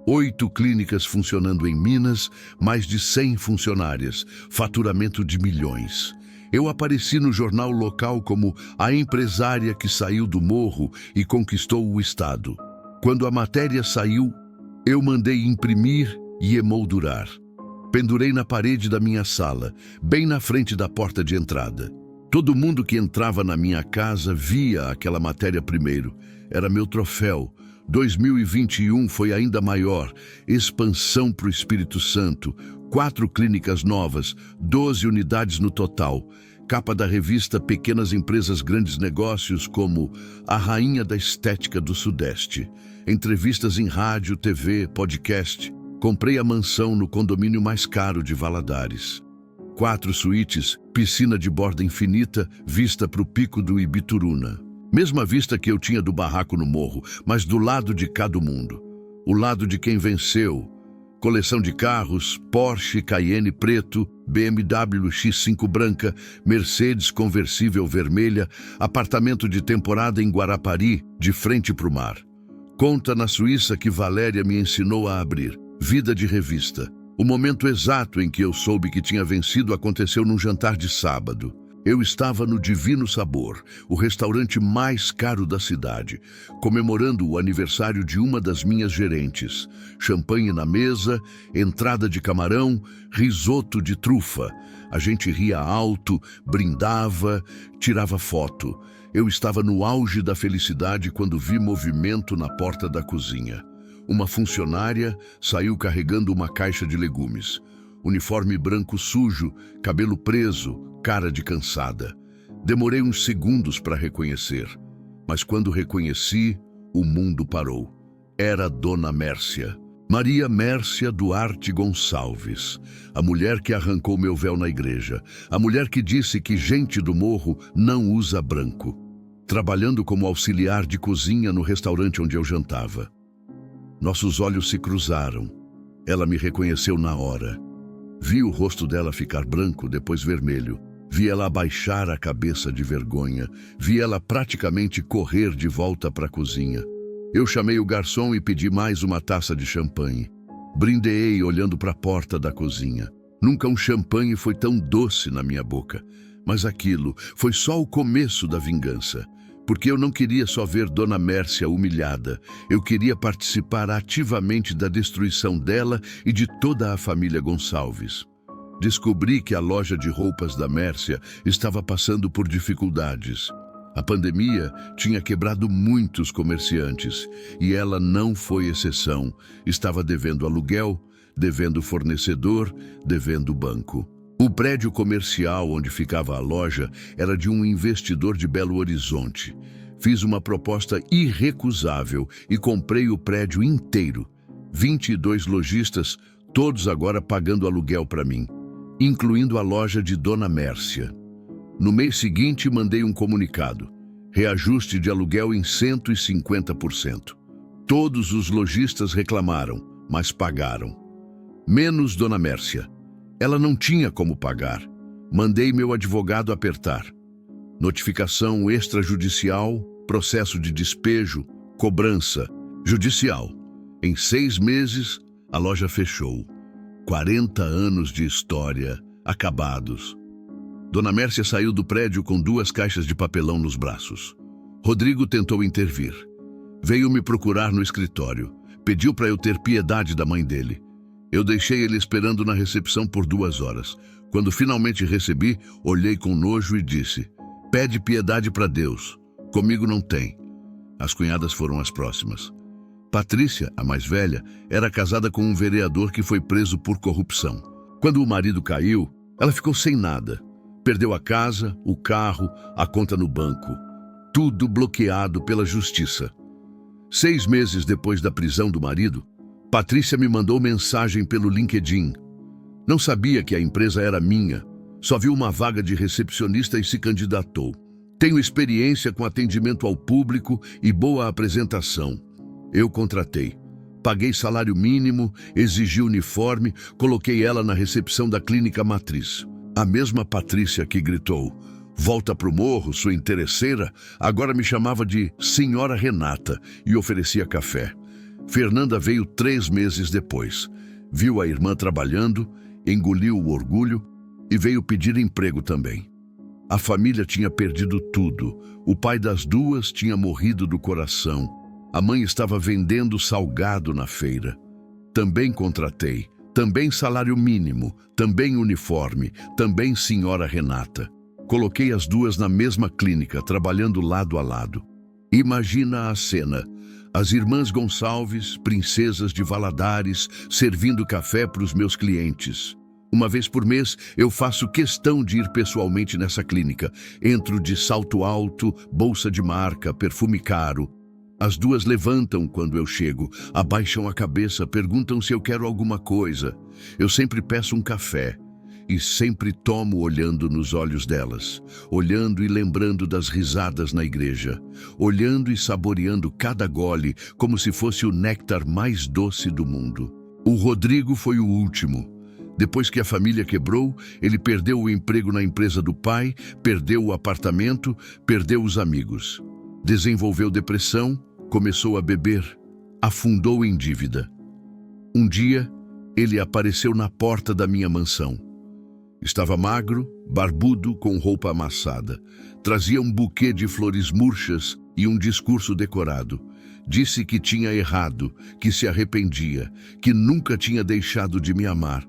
8 clínicas funcionando em Minas, mais de 100 funcionárias, faturamento de milhões. Eu apareci no jornal local como a empresária que saiu do morro e conquistou o estado. Quando a matéria saiu, eu mandei imprimir e emoldurar. Pendurei na parede da minha sala, bem na frente da porta de entrada. Todo mundo que entrava na minha casa via aquela matéria primeiro. Era meu troféu. 2021 foi ainda maior. Expansão para o Espírito Santo. 4 clínicas novas, 12 unidades no total. Capa da revista Pequenas Empresas Grandes Negócios como a rainha da estética do Sudeste. Entrevistas em rádio, TV, podcast. Comprei a mansão no condomínio mais caro de Valadares. 4 suítes, piscina de borda infinita, vista para o pico do Ibituruna. Mesma vista que eu tinha do barraco no morro, mas do lado de cá do mundo. O lado de quem venceu. Coleção de carros, Porsche Cayenne preto, BMW X5 branca, Mercedes conversível vermelha, apartamento de temporada em Guarapari, de frente para o mar. Conta na Suíça que Valéria me ensinou a abrir. Vida de revista. O momento exato em que eu soube que tinha vencido aconteceu num jantar de sábado. Eu estava no Divino Sabor, o restaurante mais caro da cidade, comemorando o aniversário de uma das minhas gerentes. Champanhe na mesa, entrada de camarão, risoto de trufa. A gente ria alto, brindava, tirava foto. Eu estava no auge da felicidade quando vi movimento na porta da cozinha. Uma funcionária saiu carregando uma caixa de legumes. Uniforme branco sujo, cabelo preso, cara de cansada. Demorei uns segundos para reconhecer, mas quando reconheci, o mundo parou. Era Dona Mércia. Maria Mércia Duarte Gonçalves, a mulher que arrancou meu véu na igreja, a mulher que disse que gente do morro não usa branco, trabalhando como auxiliar de cozinha no restaurante onde eu jantava. Nossos olhos se cruzaram. Ela me reconheceu na hora. Vi o rosto dela ficar branco, depois vermelho. Vi ela abaixar a cabeça de vergonha. Vi ela praticamente correr de volta para a cozinha. Eu chamei o garçom e pedi mais uma taça de champanhe. Brindei olhando para a porta da cozinha. Nunca um champanhe foi tão doce na minha boca. Mas aquilo foi só o começo da vingança. Porque eu não queria só ver Dona Mércia humilhada. Eu queria participar ativamente da destruição dela e de toda a família Gonçalves. Descobri que a loja de roupas da Mércia estava passando por dificuldades. A pandemia tinha quebrado muitos comerciantes e ela não foi exceção. Estava devendo aluguel, devendo fornecedor, devendo banco. O prédio comercial onde ficava a loja era de um investidor de Belo Horizonte. Fiz uma proposta irrecusável e comprei o prédio inteiro. 22 lojistas, todos agora pagando aluguel para mim, incluindo a loja de Dona Mércia. No mês seguinte, mandei um comunicado. Reajuste de aluguel em 150%. Todos os lojistas reclamaram, mas pagaram. Menos Dona Mércia. Ela não tinha como pagar. Mandei meu advogado apertar. Notificação extrajudicial, processo de despejo, cobrança, judicial. Em 6 meses, a loja fechou. 40 anos de história, acabados. Dona Mércia saiu do prédio com 2 caixas de papelão nos braços. Rodrigo tentou intervir. Veio me procurar no escritório. Pediu para eu ter piedade da mãe dele. Eu deixei ele esperando na recepção por 2 horas. Quando finalmente recebi, olhei com nojo e disse: "Pede piedade para Deus. Comigo não tem." As cunhadas foram as próximas. Patrícia, a mais velha, era casada com um vereador que foi preso por corrupção. Quando o marido caiu, ela ficou sem nada. Perdeu a casa, o carro, a conta no banco. Tudo bloqueado pela justiça. 6 meses depois da prisão do marido, Patrícia me mandou mensagem pelo LinkedIn. Não sabia que a empresa era minha. Só viu uma vaga de recepcionista e se candidatou. Tenho experiência com atendimento ao público e boa apresentação. Eu contratei. Paguei salário mínimo, exigi uniforme, coloquei ela na recepção da clínica matriz. A mesma Patrícia que gritou: "Volta pro morro, sua interesseira", agora me chamava de Senhora Renata e oferecia café. Fernanda veio 3 meses depois. Viu a irmã trabalhando, engoliu o orgulho e veio pedir emprego também. A família tinha perdido tudo. O pai das 2 tinha morrido do coração. A mãe estava vendendo salgado na feira. Também contratei. Também salário mínimo. Também uniforme. Também Senhora Renata. Coloquei as 2 na mesma clínica, trabalhando lado a lado. Imagina a cena. As irmãs Gonçalves, princesas de Valadares, servindo café para os meus clientes. Uma vez por mês, eu faço questão de ir pessoalmente nessa clínica. Entro de salto alto, bolsa de marca, perfume caro. As 2 levantam quando eu chego, abaixam a cabeça, perguntam se eu quero alguma coisa. Eu sempre peço um café. e sempre tomo olhando nos olhos delas, olhando e lembrando das risadas na igreja, olhando e saboreando cada gole como se fosse o néctar mais doce do mundo. O Rodrigo foi o último. Depois que a família quebrou, ele perdeu o emprego na empresa do pai, perdeu o apartamento, perdeu os amigos. Desenvolveu depressão, começou a beber, afundou em dívida. Um dia, ele apareceu na porta da minha mansão. Estava magro, barbudo, com roupa amassada. Trazia um buquê de flores murchas e um discurso decorado. Disse que tinha errado, que se arrependia, que nunca tinha deixado de me amar.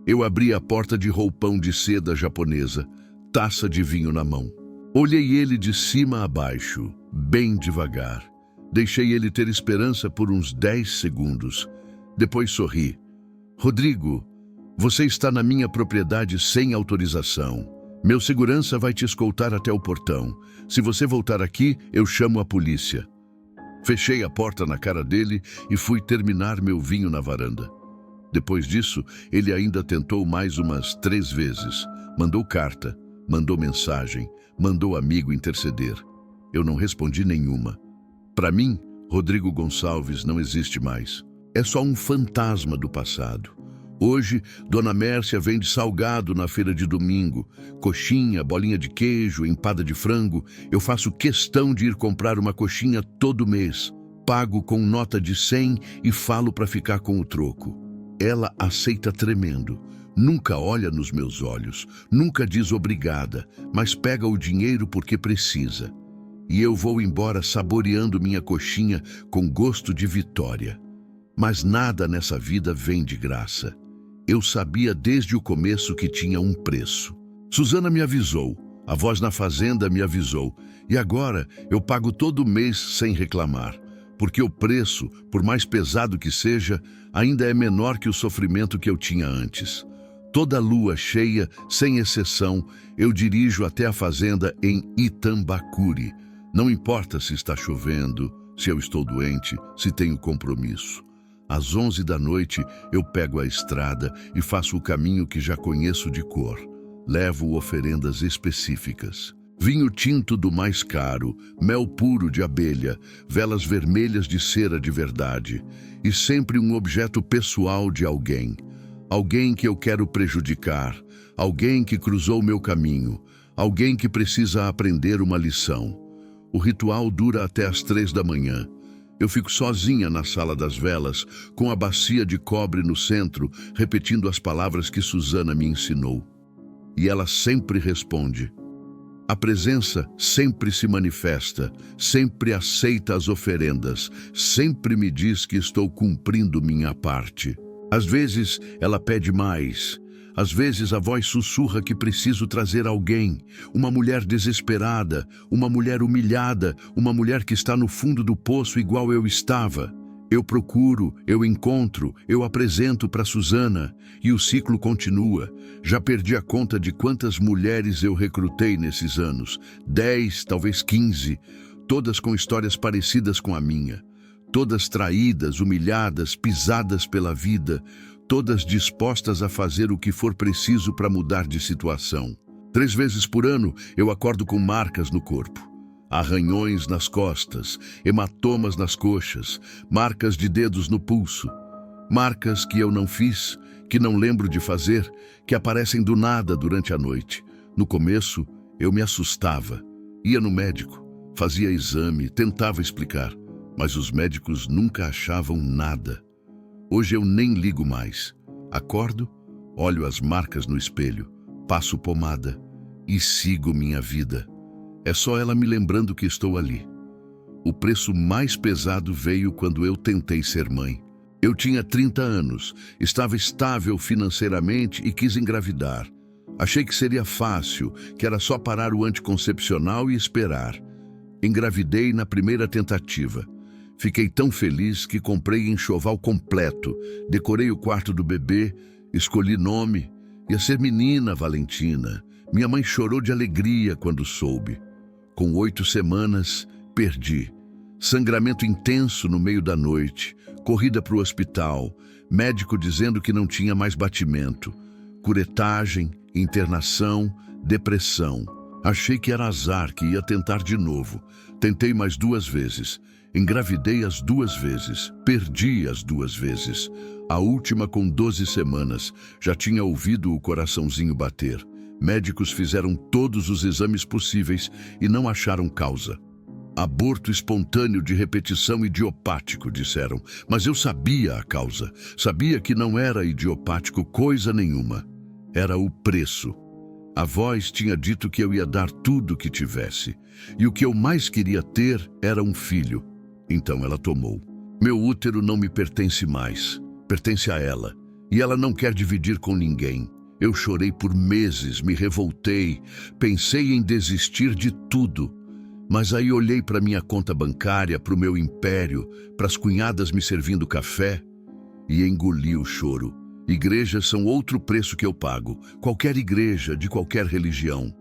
Eu abri a porta de roupão de seda japonesa, taça de vinho na mão. Olhei ele de cima a baixo, bem devagar. Deixei ele ter esperança por uns 10 segundos. Depois sorri. Rodrigo, você está na minha propriedade sem autorização. Meu segurança vai te escoltar até o portão. Se você voltar aqui, eu chamo a polícia. Fechei a porta na cara dele e fui terminar meu vinho na varanda. Depois disso, ele ainda tentou mais umas 3 vezes. Mandou carta, mandou mensagem, mandou amigo interceder. Eu não respondi nenhuma. Para mim, Rodrigo Gonçalves não existe mais. É só um fantasma do passado. Hoje, Dona Mércia vende salgado na feira de domingo. Coxinha, bolinha de queijo, empada de frango. Eu faço questão de ir comprar uma coxinha todo mês. Pago com nota de 100 e falo para ficar com o troco. Ela aceita tremendo. Nunca olha nos meus olhos, nunca diz obrigada, mas pega o dinheiro porque precisa. E eu vou embora saboreando minha coxinha com gosto de vitória. Mas nada nessa vida vem de graça. Eu sabia desde o começo que tinha um preço. Suzana me avisou, a voz na fazenda me avisou, e agora eu pago todo mês sem reclamar, porque o preço, por mais pesado que seja, ainda é menor que o sofrimento que eu tinha antes. Toda lua cheia, sem exceção, eu dirijo até a fazenda em Itambacuri. Não importa se está chovendo, se eu estou doente, se tenho compromisso. Às 11 da noite, eu pego a estrada e faço o caminho que já conheço de cor. Levo oferendas específicas. Vinho tinto do mais caro, mel puro de abelha, velas vermelhas de cera de verdade. E sempre um objeto pessoal de alguém. Alguém que eu quero prejudicar. Alguém que cruzou meu caminho. Alguém que precisa aprender uma lição. O ritual dura até às 3 da manhã. Eu fico sozinha na sala das velas, com a bacia de cobre no centro, repetindo as palavras que Suzana me ensinou. E ela sempre responde. A presença sempre se manifesta, sempre aceita as oferendas, sempre me diz que estou cumprindo minha parte. Às vezes ela pede mais. Às vezes a voz sussurra que preciso trazer alguém, uma mulher desesperada, uma mulher humilhada, uma mulher que está no fundo do poço igual eu estava. Eu procuro, eu encontro, eu apresento para Suzana e o ciclo continua. Já perdi a conta de quantas mulheres eu recrutei nesses anos, 10, talvez 15, todas com histórias parecidas com a minha. Todas traídas, humilhadas, pisadas pela vida, todas dispostas a fazer o que for preciso para mudar de situação. 3 vezes por ano eu acordo com marcas no corpo. Arranhões nas costas, hematomas nas coxas, marcas de dedos no pulso. Marcas que eu não fiz, que não lembro de fazer, que aparecem do nada durante a noite. No começo, eu me assustava. Ia no médico, fazia exame, tentava explicar, mas os médicos nunca achavam nada. Hoje eu nem ligo mais. Acordo, olho as marcas no espelho, passo pomada e sigo minha vida. É só ela me lembrando que estou ali. O preço mais pesado veio quando eu tentei ser mãe. Eu tinha 30 anos, estava estável financeiramente e quis engravidar. Achei que seria fácil, que era só parar o anticoncepcional e esperar. Engravidei na primeira tentativa. Fiquei tão feliz que comprei enxoval completo, decorei o quarto do bebê, escolhi nome. Ia ser menina Valentina. Minha mãe chorou de alegria quando soube. Com 8 semanas, perdi. Sangramento intenso no meio da noite, corrida para o hospital, médico dizendo que não tinha mais batimento. Curetagem, internação, depressão. Achei que era azar, que ia tentar de novo. Tentei mais 2 vezes. Engravidei as 2 vezes. Perdi as 2 vezes. A última com 12 semanas. Já tinha ouvido o coraçãozinho bater. Médicos fizeram todos os exames possíveis e não acharam causa. Aborto espontâneo de repetição idiopático, disseram. Mas eu sabia a causa. Sabia que não era idiopático coisa nenhuma. Era o preço. A voz tinha dito que eu ia dar tudo o que tivesse. E o que eu mais queria ter era um filho. Então ela tomou. Meu útero não me pertence mais. Pertence a ela. E ela não quer dividir com ninguém. Eu chorei por meses, me revoltei, pensei em desistir de tudo. Mas aí olhei para minha conta bancária, para o meu império, para as cunhadas me servindo café e engoli o choro. Igrejas são outro preço que eu pago. Qualquer igreja, de qualquer religião.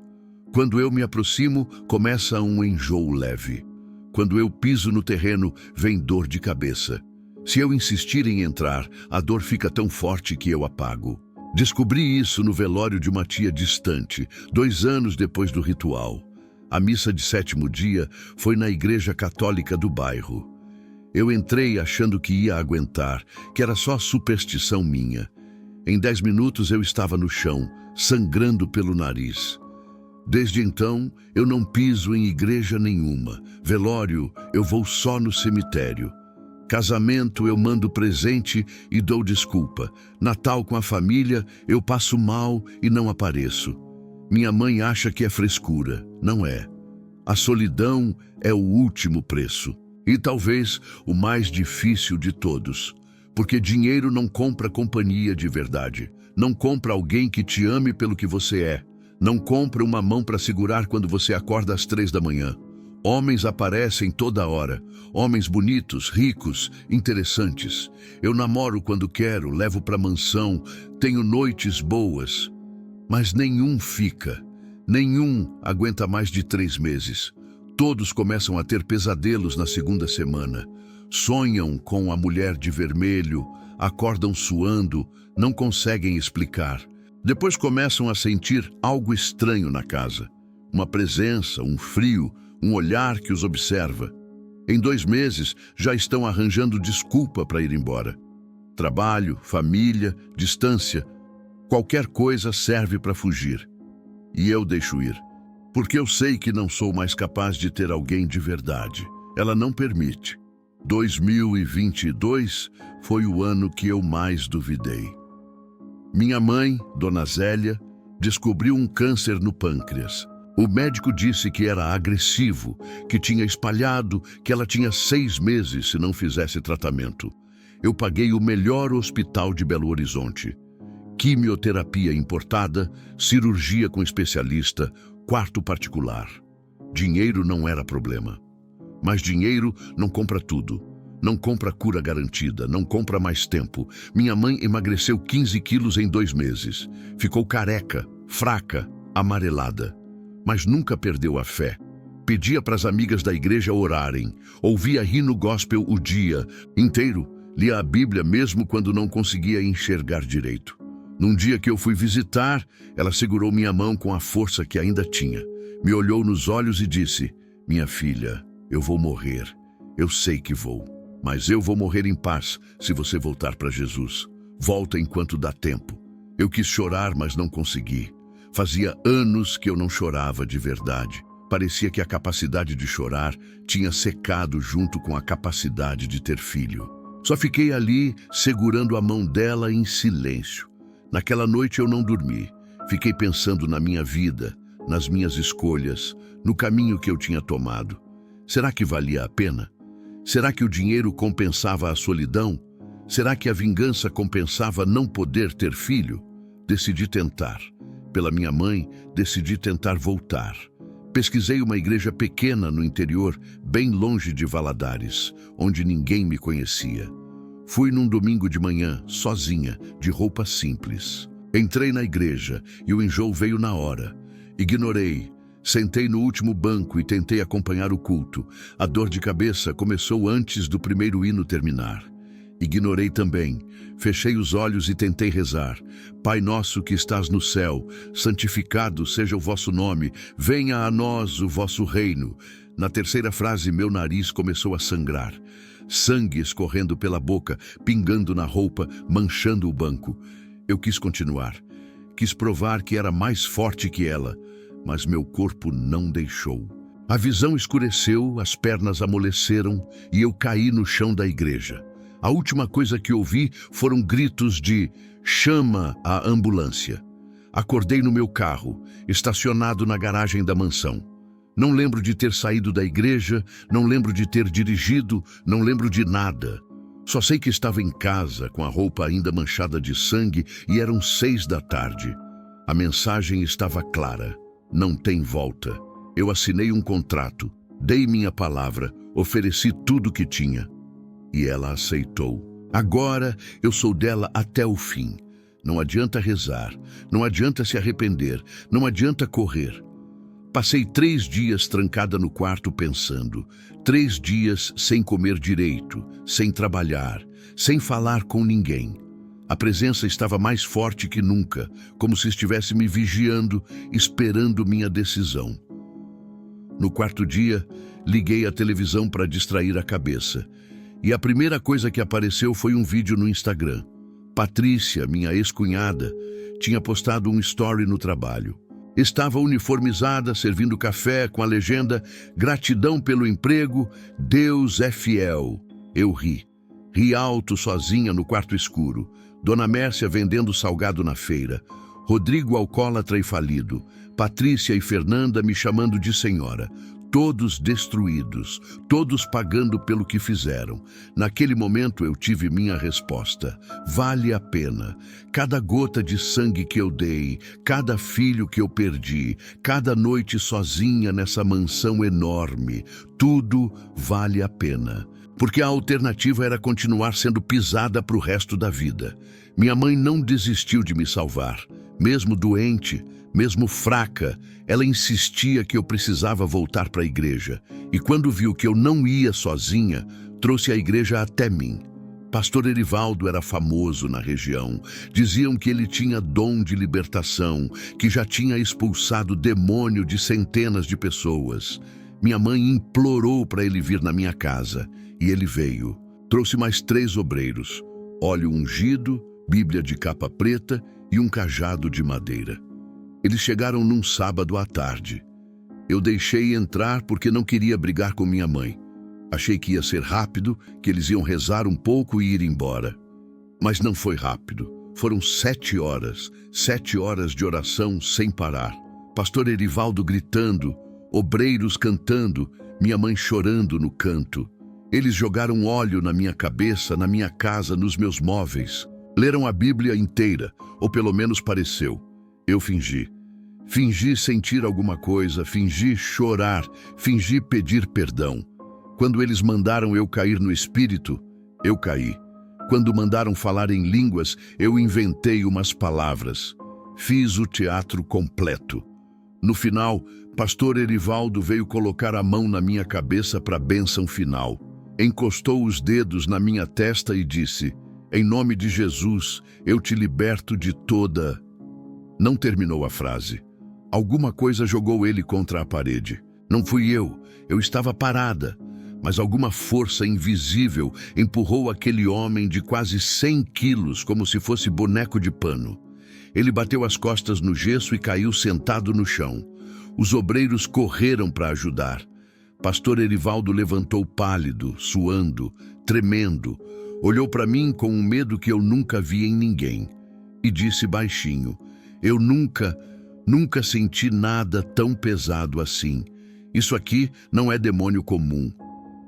Quando eu me aproximo, começa um enjoo leve. Quando eu piso no terreno, vem dor de cabeça. Se eu insistir em entrar, a dor fica tão forte que eu apago. Descobri isso no velório de uma tia distante, 2 anos depois do ritual. A missa de 7º dia foi na igreja católica do bairro. Eu entrei achando que ia aguentar, que era só superstição minha. Em 10 minutos eu estava no chão, sangrando pelo nariz. Desde então, eu não piso em igreja nenhuma. Velório, eu vou só no cemitério. Casamento, eu mando presente e dou desculpa. Natal com a família, eu passo mal e não apareço. Minha mãe acha que é frescura. Não é. A solidão é o último preço. E talvez o mais difícil de todos. Porque dinheiro não compra companhia de verdade. Não compra alguém que te ame pelo que você é. Não compra uma mão para segurar quando você acorda às 3 da manhã. Homens aparecem toda hora. Homens bonitos, ricos, interessantes. Eu namoro quando quero, levo para mansão, tenho noites boas. Mas nenhum fica. Nenhum aguenta mais de 3 meses. Todos começam a ter pesadelos na 2ª semana. Sonham com a mulher de vermelho, acordam suando, não conseguem explicar. Depois começam a sentir algo estranho na casa. Uma presença, um frio, um olhar que os observa. Em 2 meses, já estão arranjando desculpa para ir embora. Trabalho, família, distância, qualquer coisa serve para fugir. E eu deixo ir, porque eu sei que não sou mais capaz de ter alguém de verdade. Ela não permite. 2022 foi o ano que eu mais duvidei. Minha mãe, Dona Zélia, descobriu um câncer no pâncreas. O médico disse que era agressivo, que tinha espalhado, que ela tinha 6 meses se não fizesse tratamento. Eu paguei o melhor hospital de Belo Horizonte. Quimioterapia importada, cirurgia com especialista, quarto particular. Dinheiro não era problema. Mas dinheiro não compra tudo. Não compra cura garantida, não compra mais tempo. Minha mãe emagreceu 15 quilos em 2 meses. Ficou careca, fraca, amarelada. Mas nunca perdeu a fé. Pedia para as amigas da igreja orarem. Ouvia hino gospel o dia inteiro. Lia a Bíblia mesmo quando não conseguia enxergar direito. Num dia que eu fui visitar, ela segurou minha mão com a força que ainda tinha. Me olhou nos olhos e disse: "Minha filha, eu vou morrer. Eu sei que vou. Mas eu vou morrer em paz se você voltar para Jesus. Volta enquanto dá tempo." Eu quis chorar, mas não consegui. Fazia anos que eu não chorava de verdade. Parecia que a capacidade de chorar tinha secado junto com a capacidade de ter filho. Só fiquei ali, segurando a mão dela em silêncio. Naquela noite eu não dormi. Fiquei pensando na minha vida, nas minhas escolhas, no caminho que eu tinha tomado. Será que valia a pena? Será que o dinheiro compensava a solidão? Será que a vingança compensava não poder ter filho? Decidi tentar. Pela minha mãe, decidi tentar voltar. Pesquisei uma igreja pequena no interior, bem longe de Valadares, onde ninguém me conhecia. Fui num domingo de manhã, sozinha, de roupa simples. Entrei na igreja e o enjoo veio na hora. Ignorei. Sentei no último banco e tentei acompanhar o culto. A dor de cabeça começou antes do primeiro hino terminar. Ignorei também. Fechei os olhos e tentei rezar. Pai nosso que estás no céu, santificado seja o vosso nome, venha a nós o vosso reino. Na terceira frase, meu nariz começou a sangrar. Sangue escorrendo pela boca, pingando na roupa, manchando o banco. Eu quis continuar. Quis provar que era mais forte que ela, mas meu corpo não deixou. A visão escureceu, as pernas amoleceram e eu caí no chão da igreja. A última coisa que ouvi foram gritos de "chama a ambulância". Acordei no meu carro, estacionado na garagem da mansão. Não lembro de ter saído da igreja, não lembro de ter dirigido, não lembro de nada. Só sei que estava em casa, com a roupa ainda manchada de sangue, e eram 6 da tarde. A mensagem estava clara: não tem volta. Eu assinei um contrato, dei minha palavra, ofereci tudo o que tinha. E ela aceitou. Agora eu sou dela até o fim. Não adianta rezar, não adianta se arrepender, não adianta correr. Passei 3 dias trancada no quarto pensando. 3 dias sem comer direito, sem trabalhar, sem falar com ninguém. A presença estava mais forte que nunca, como se estivesse me vigiando, esperando minha decisão. No 4º dia, liguei a televisão para distrair a cabeça. E a primeira coisa que apareceu foi um vídeo no Instagram. Patrícia, minha ex-cunhada, tinha postado um story no trabalho. Estava uniformizada, servindo café, com a legenda "Gratidão pelo emprego, Deus é fiel". Eu ri. Ri alto, sozinha, no quarto escuro. Dona Mércia vendendo salgado na feira. Rodrigo alcoólatra e falido. Patrícia e Fernanda me chamando de senhora. Todos destruídos, todos pagando pelo que fizeram. Naquele momento eu tive minha resposta. Vale a pena. Cada gota de sangue que eu dei, cada filho que eu perdi, cada noite sozinha nessa mansão enorme, tudo vale a pena. Porque a alternativa era continuar sendo pisada para o resto da vida. Minha mãe não desistiu de me salvar. Mesmo doente, mesmo fraca, ela insistia que eu precisava voltar para a igreja. E quando viu que eu não ia sozinha, trouxe a igreja até mim. Pastor Erivaldo era famoso na região. Diziam que ele tinha dom de libertação, que já tinha expulsado demônio de centenas de pessoas. Minha mãe implorou para ele vir na minha casa, e ele veio. Trouxe mais 3 obreiros, óleo ungido, Bíblia de capa preta e um cajado de madeira. Eles chegaram num sábado à tarde. Eu deixei entrar porque não queria brigar com minha mãe. Achei que ia ser rápido, que eles iam rezar um pouco e ir embora. Mas não foi rápido. Foram 7 horas, 7 horas de oração sem parar. Pastor Erivaldo gritando, obreiros cantando, minha mãe chorando no canto. Eles jogaram óleo na minha cabeça, na minha casa, nos meus móveis. Leram a Bíblia inteira, ou pelo menos pareceu. Eu fingi. Fingi sentir alguma coisa, fingi chorar, fingi pedir perdão. Quando eles mandaram eu cair no espírito, eu caí. Quando mandaram falar em línguas, eu inventei umas palavras. Fiz o teatro completo. No final, pastor Erivaldo veio colocar a mão na minha cabeça para a bênção final. Encostou os dedos na minha testa e disse: "Em nome de Jesus, eu te liberto de toda..." Não terminou a frase. Alguma coisa jogou ele contra a parede. Não fui eu estava parada. Mas alguma força invisível empurrou aquele homem de quase 100 quilos como se fosse boneco de pano. Ele bateu as costas no gesso e caiu sentado no chão. Os obreiros correram para ajudar. Pastor Erivaldo levantou pálido, suando, tremendo. Olhou para mim com um medo que eu nunca vi em ninguém. E disse baixinho: "Eu nunca senti nada tão pesado assim. Isso aqui não é demônio comum."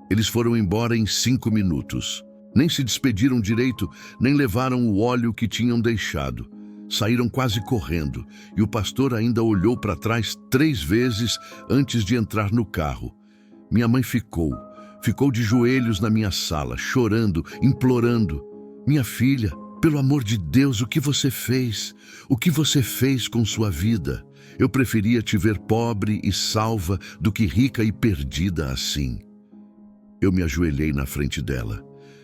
Eles foram embora em 5 minutos. Nem se despediram direito, nem levaram o óleo que tinham deixado. Saíram quase correndo, e o pastor ainda olhou para trás 3 vezes antes de entrar no carro. Minha mãe ficou de joelhos na minha sala, chorando, implorando: "Minha filha, pelo amor de Deus, o que você fez? O que você fez com sua vida? Eu preferia te ver pobre e salva do que rica e perdida assim." Eu me ajoelhei na frente dela.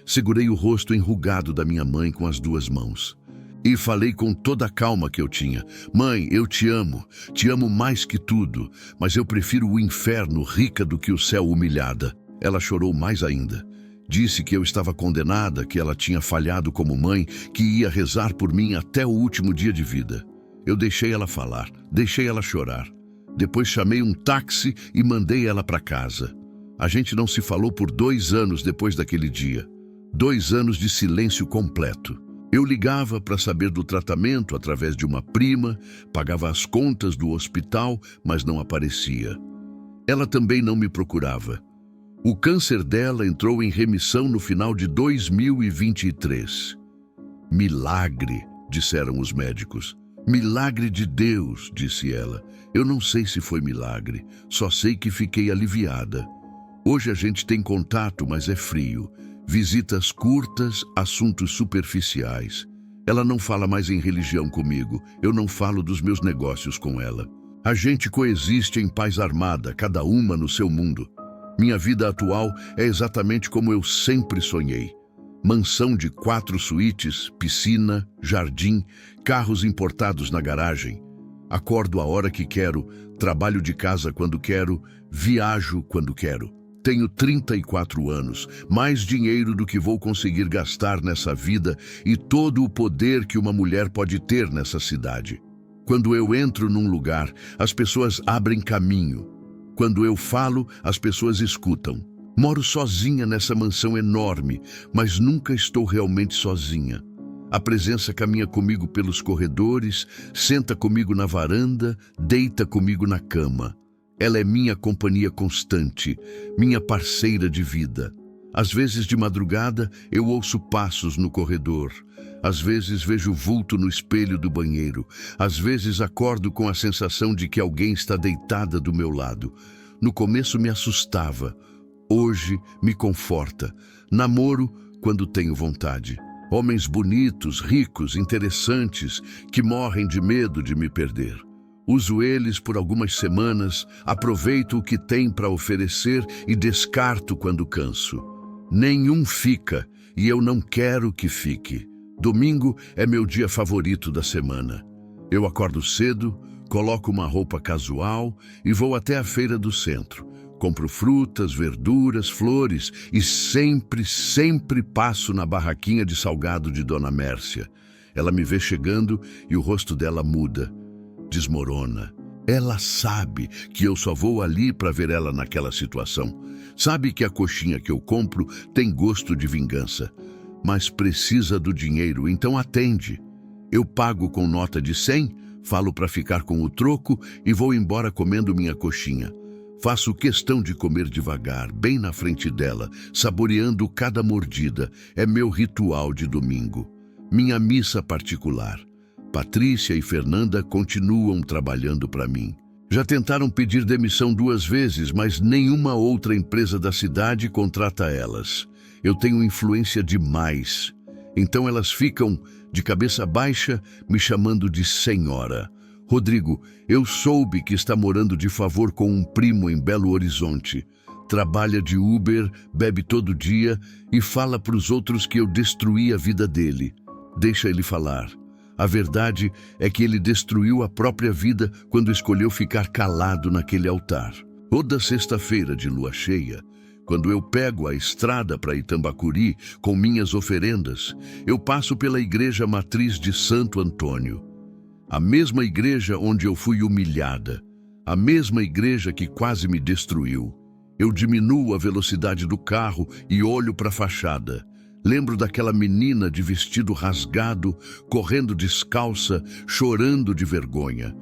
Segurei o rosto enrugado da minha mãe com as duas mãos. E falei com toda a calma que eu tinha. Mãe, eu te amo mais que tudo, mas eu prefiro o inferno rica do que o céu humilhada. Ela chorou mais ainda. Disse que eu estava condenada, que ela tinha falhado como mãe, que ia rezar por mim até o último dia de vida. Eu deixei ela falar, deixei ela chorar. Depois chamei um táxi e mandei ela para casa. A gente não se falou por 2 anos depois daquele dia. 2 anos de silêncio completo. Eu ligava para saber do tratamento através de uma prima, pagava as contas do hospital, mas não aparecia. Ela também não me procurava. O câncer dela entrou em remissão no final de 2023. Milagre, disseram os médicos. Milagre de Deus, disse ela. Eu não sei se foi milagre, só sei que fiquei aliviada. Hoje a gente tem contato, mas é frio. Visitas curtas, assuntos superficiais. Ela não fala mais em religião comigo, eu não falo dos meus negócios com ela. A gente coexiste em paz armada, cada uma no seu mundo. Minha vida atual é exatamente como eu sempre sonhei. Mansão de 4 suítes, piscina, jardim, carros importados na garagem. Acordo a hora que quero, trabalho de casa quando quero, viajo quando quero. Tenho 34 anos, mais dinheiro do que vou conseguir gastar nessa vida e todo o poder que uma mulher pode ter nessa cidade. Quando eu entro num lugar, as pessoas abrem caminho. Quando eu falo, as pessoas escutam. Moro sozinha nessa mansão enorme, mas nunca estou realmente sozinha. A presença caminha comigo pelos corredores, senta comigo na varanda, deita comigo na cama. Ela é minha companhia constante, minha parceira de vida. Às vezes de madrugada eu ouço passos no corredor. Às vezes vejo vulto no espelho do banheiro. Às vezes acordo com a sensação de que alguém está deitada do meu lado. No começo me assustava. Hoje me conforta. Namoro quando tenho vontade. Homens bonitos, ricos, interessantes, que morrem de medo de me perder. Uso eles por algumas semanas, aproveito o que tem para oferecer e descarto quando canso. Nenhum fica e eu não quero que fique. Domingo é meu dia favorito da semana. Eu acordo cedo, coloco uma roupa casual e vou até a feira do centro. Compro frutas, verduras, flores e sempre passo na barraquinha de salgado de Dona Mércia. Ela me vê chegando e o rosto dela muda. Desmorona. Ela sabe que eu só vou ali para ver ela naquela situação. Sabe que a coxinha que eu compro tem gosto de vingança. Mas precisa do dinheiro, então atende. Eu pago com nota de 100, falo para ficar com o troco e vou embora comendo minha coxinha. Faço questão de comer devagar, bem na frente dela, saboreando cada mordida. É meu ritual de domingo. Minha missa particular. Patrícia e Fernanda continuam trabalhando para mim. Já tentaram pedir demissão 2 vezes, mas nenhuma outra empresa da cidade contrata elas. Eu tenho influência demais. Então elas ficam de cabeça baixa, me chamando de senhora. Rodrigo, eu soube que está morando de favor com um primo em Belo Horizonte. Trabalha de Uber, bebe todo dia e fala para os outros que eu destruí a vida dele. Deixa ele falar. A verdade é que ele destruiu a própria vida quando escolheu ficar calado naquele altar. Toda sexta-feira de lua cheia, quando eu pego a estrada para Itambacuri com minhas oferendas, eu passo pela igreja matriz de Santo Antônio. A mesma igreja onde eu fui humilhada. A mesma igreja que quase me destruiu. Eu diminuo a velocidade do carro e olho para a fachada. Lembro daquela menina de vestido rasgado, correndo descalça, chorando de vergonha.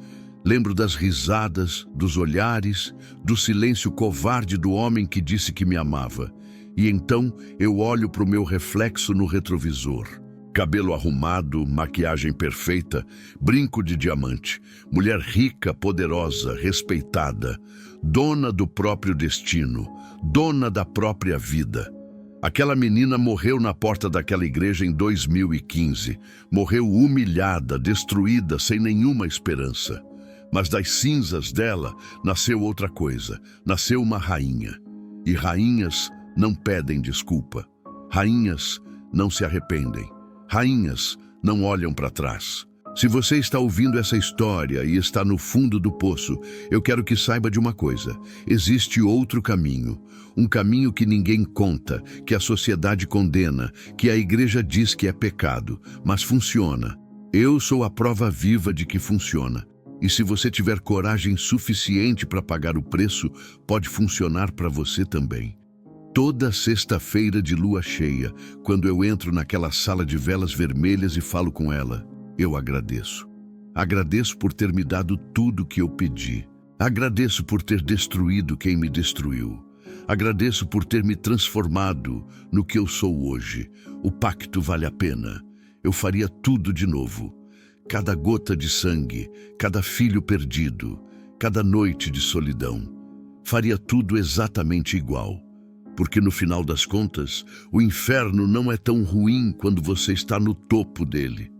Lembro das risadas, dos olhares, do silêncio covarde do homem que disse que me amava. E então eu olho para o meu reflexo no retrovisor. Cabelo arrumado, maquiagem perfeita, brinco de diamante. Mulher rica, poderosa, respeitada. Dona do próprio destino, dona da própria vida. Aquela menina morreu na porta daquela igreja em 2015. Morreu humilhada, destruída, sem nenhuma esperança. Mas das cinzas dela nasceu outra coisa. Nasceu uma rainha. E rainhas não pedem desculpa. Rainhas não se arrependem. Rainhas não olham para trás. Se você está ouvindo essa história e está no fundo do poço, eu quero que saiba de uma coisa. Existe outro caminho. Um caminho que ninguém conta, que a sociedade condena, que a igreja diz que é pecado, mas funciona. Eu sou a prova viva de que funciona. E se você tiver coragem suficiente para pagar o preço, pode funcionar para você também. Toda sexta-feira de lua cheia, quando eu entro naquela sala de velas vermelhas e falo com ela, eu agradeço. Agradeço por ter me dado tudo que eu pedi. Agradeço por ter destruído quem me destruiu. Agradeço por ter me transformado no que eu sou hoje. O pacto vale a pena. Eu faria tudo de novo. Cada gota de sangue, cada filho perdido, cada noite de solidão. Faria tudo exatamente igual. Porque no final das contas, o inferno não é tão ruim quando você está no topo dele.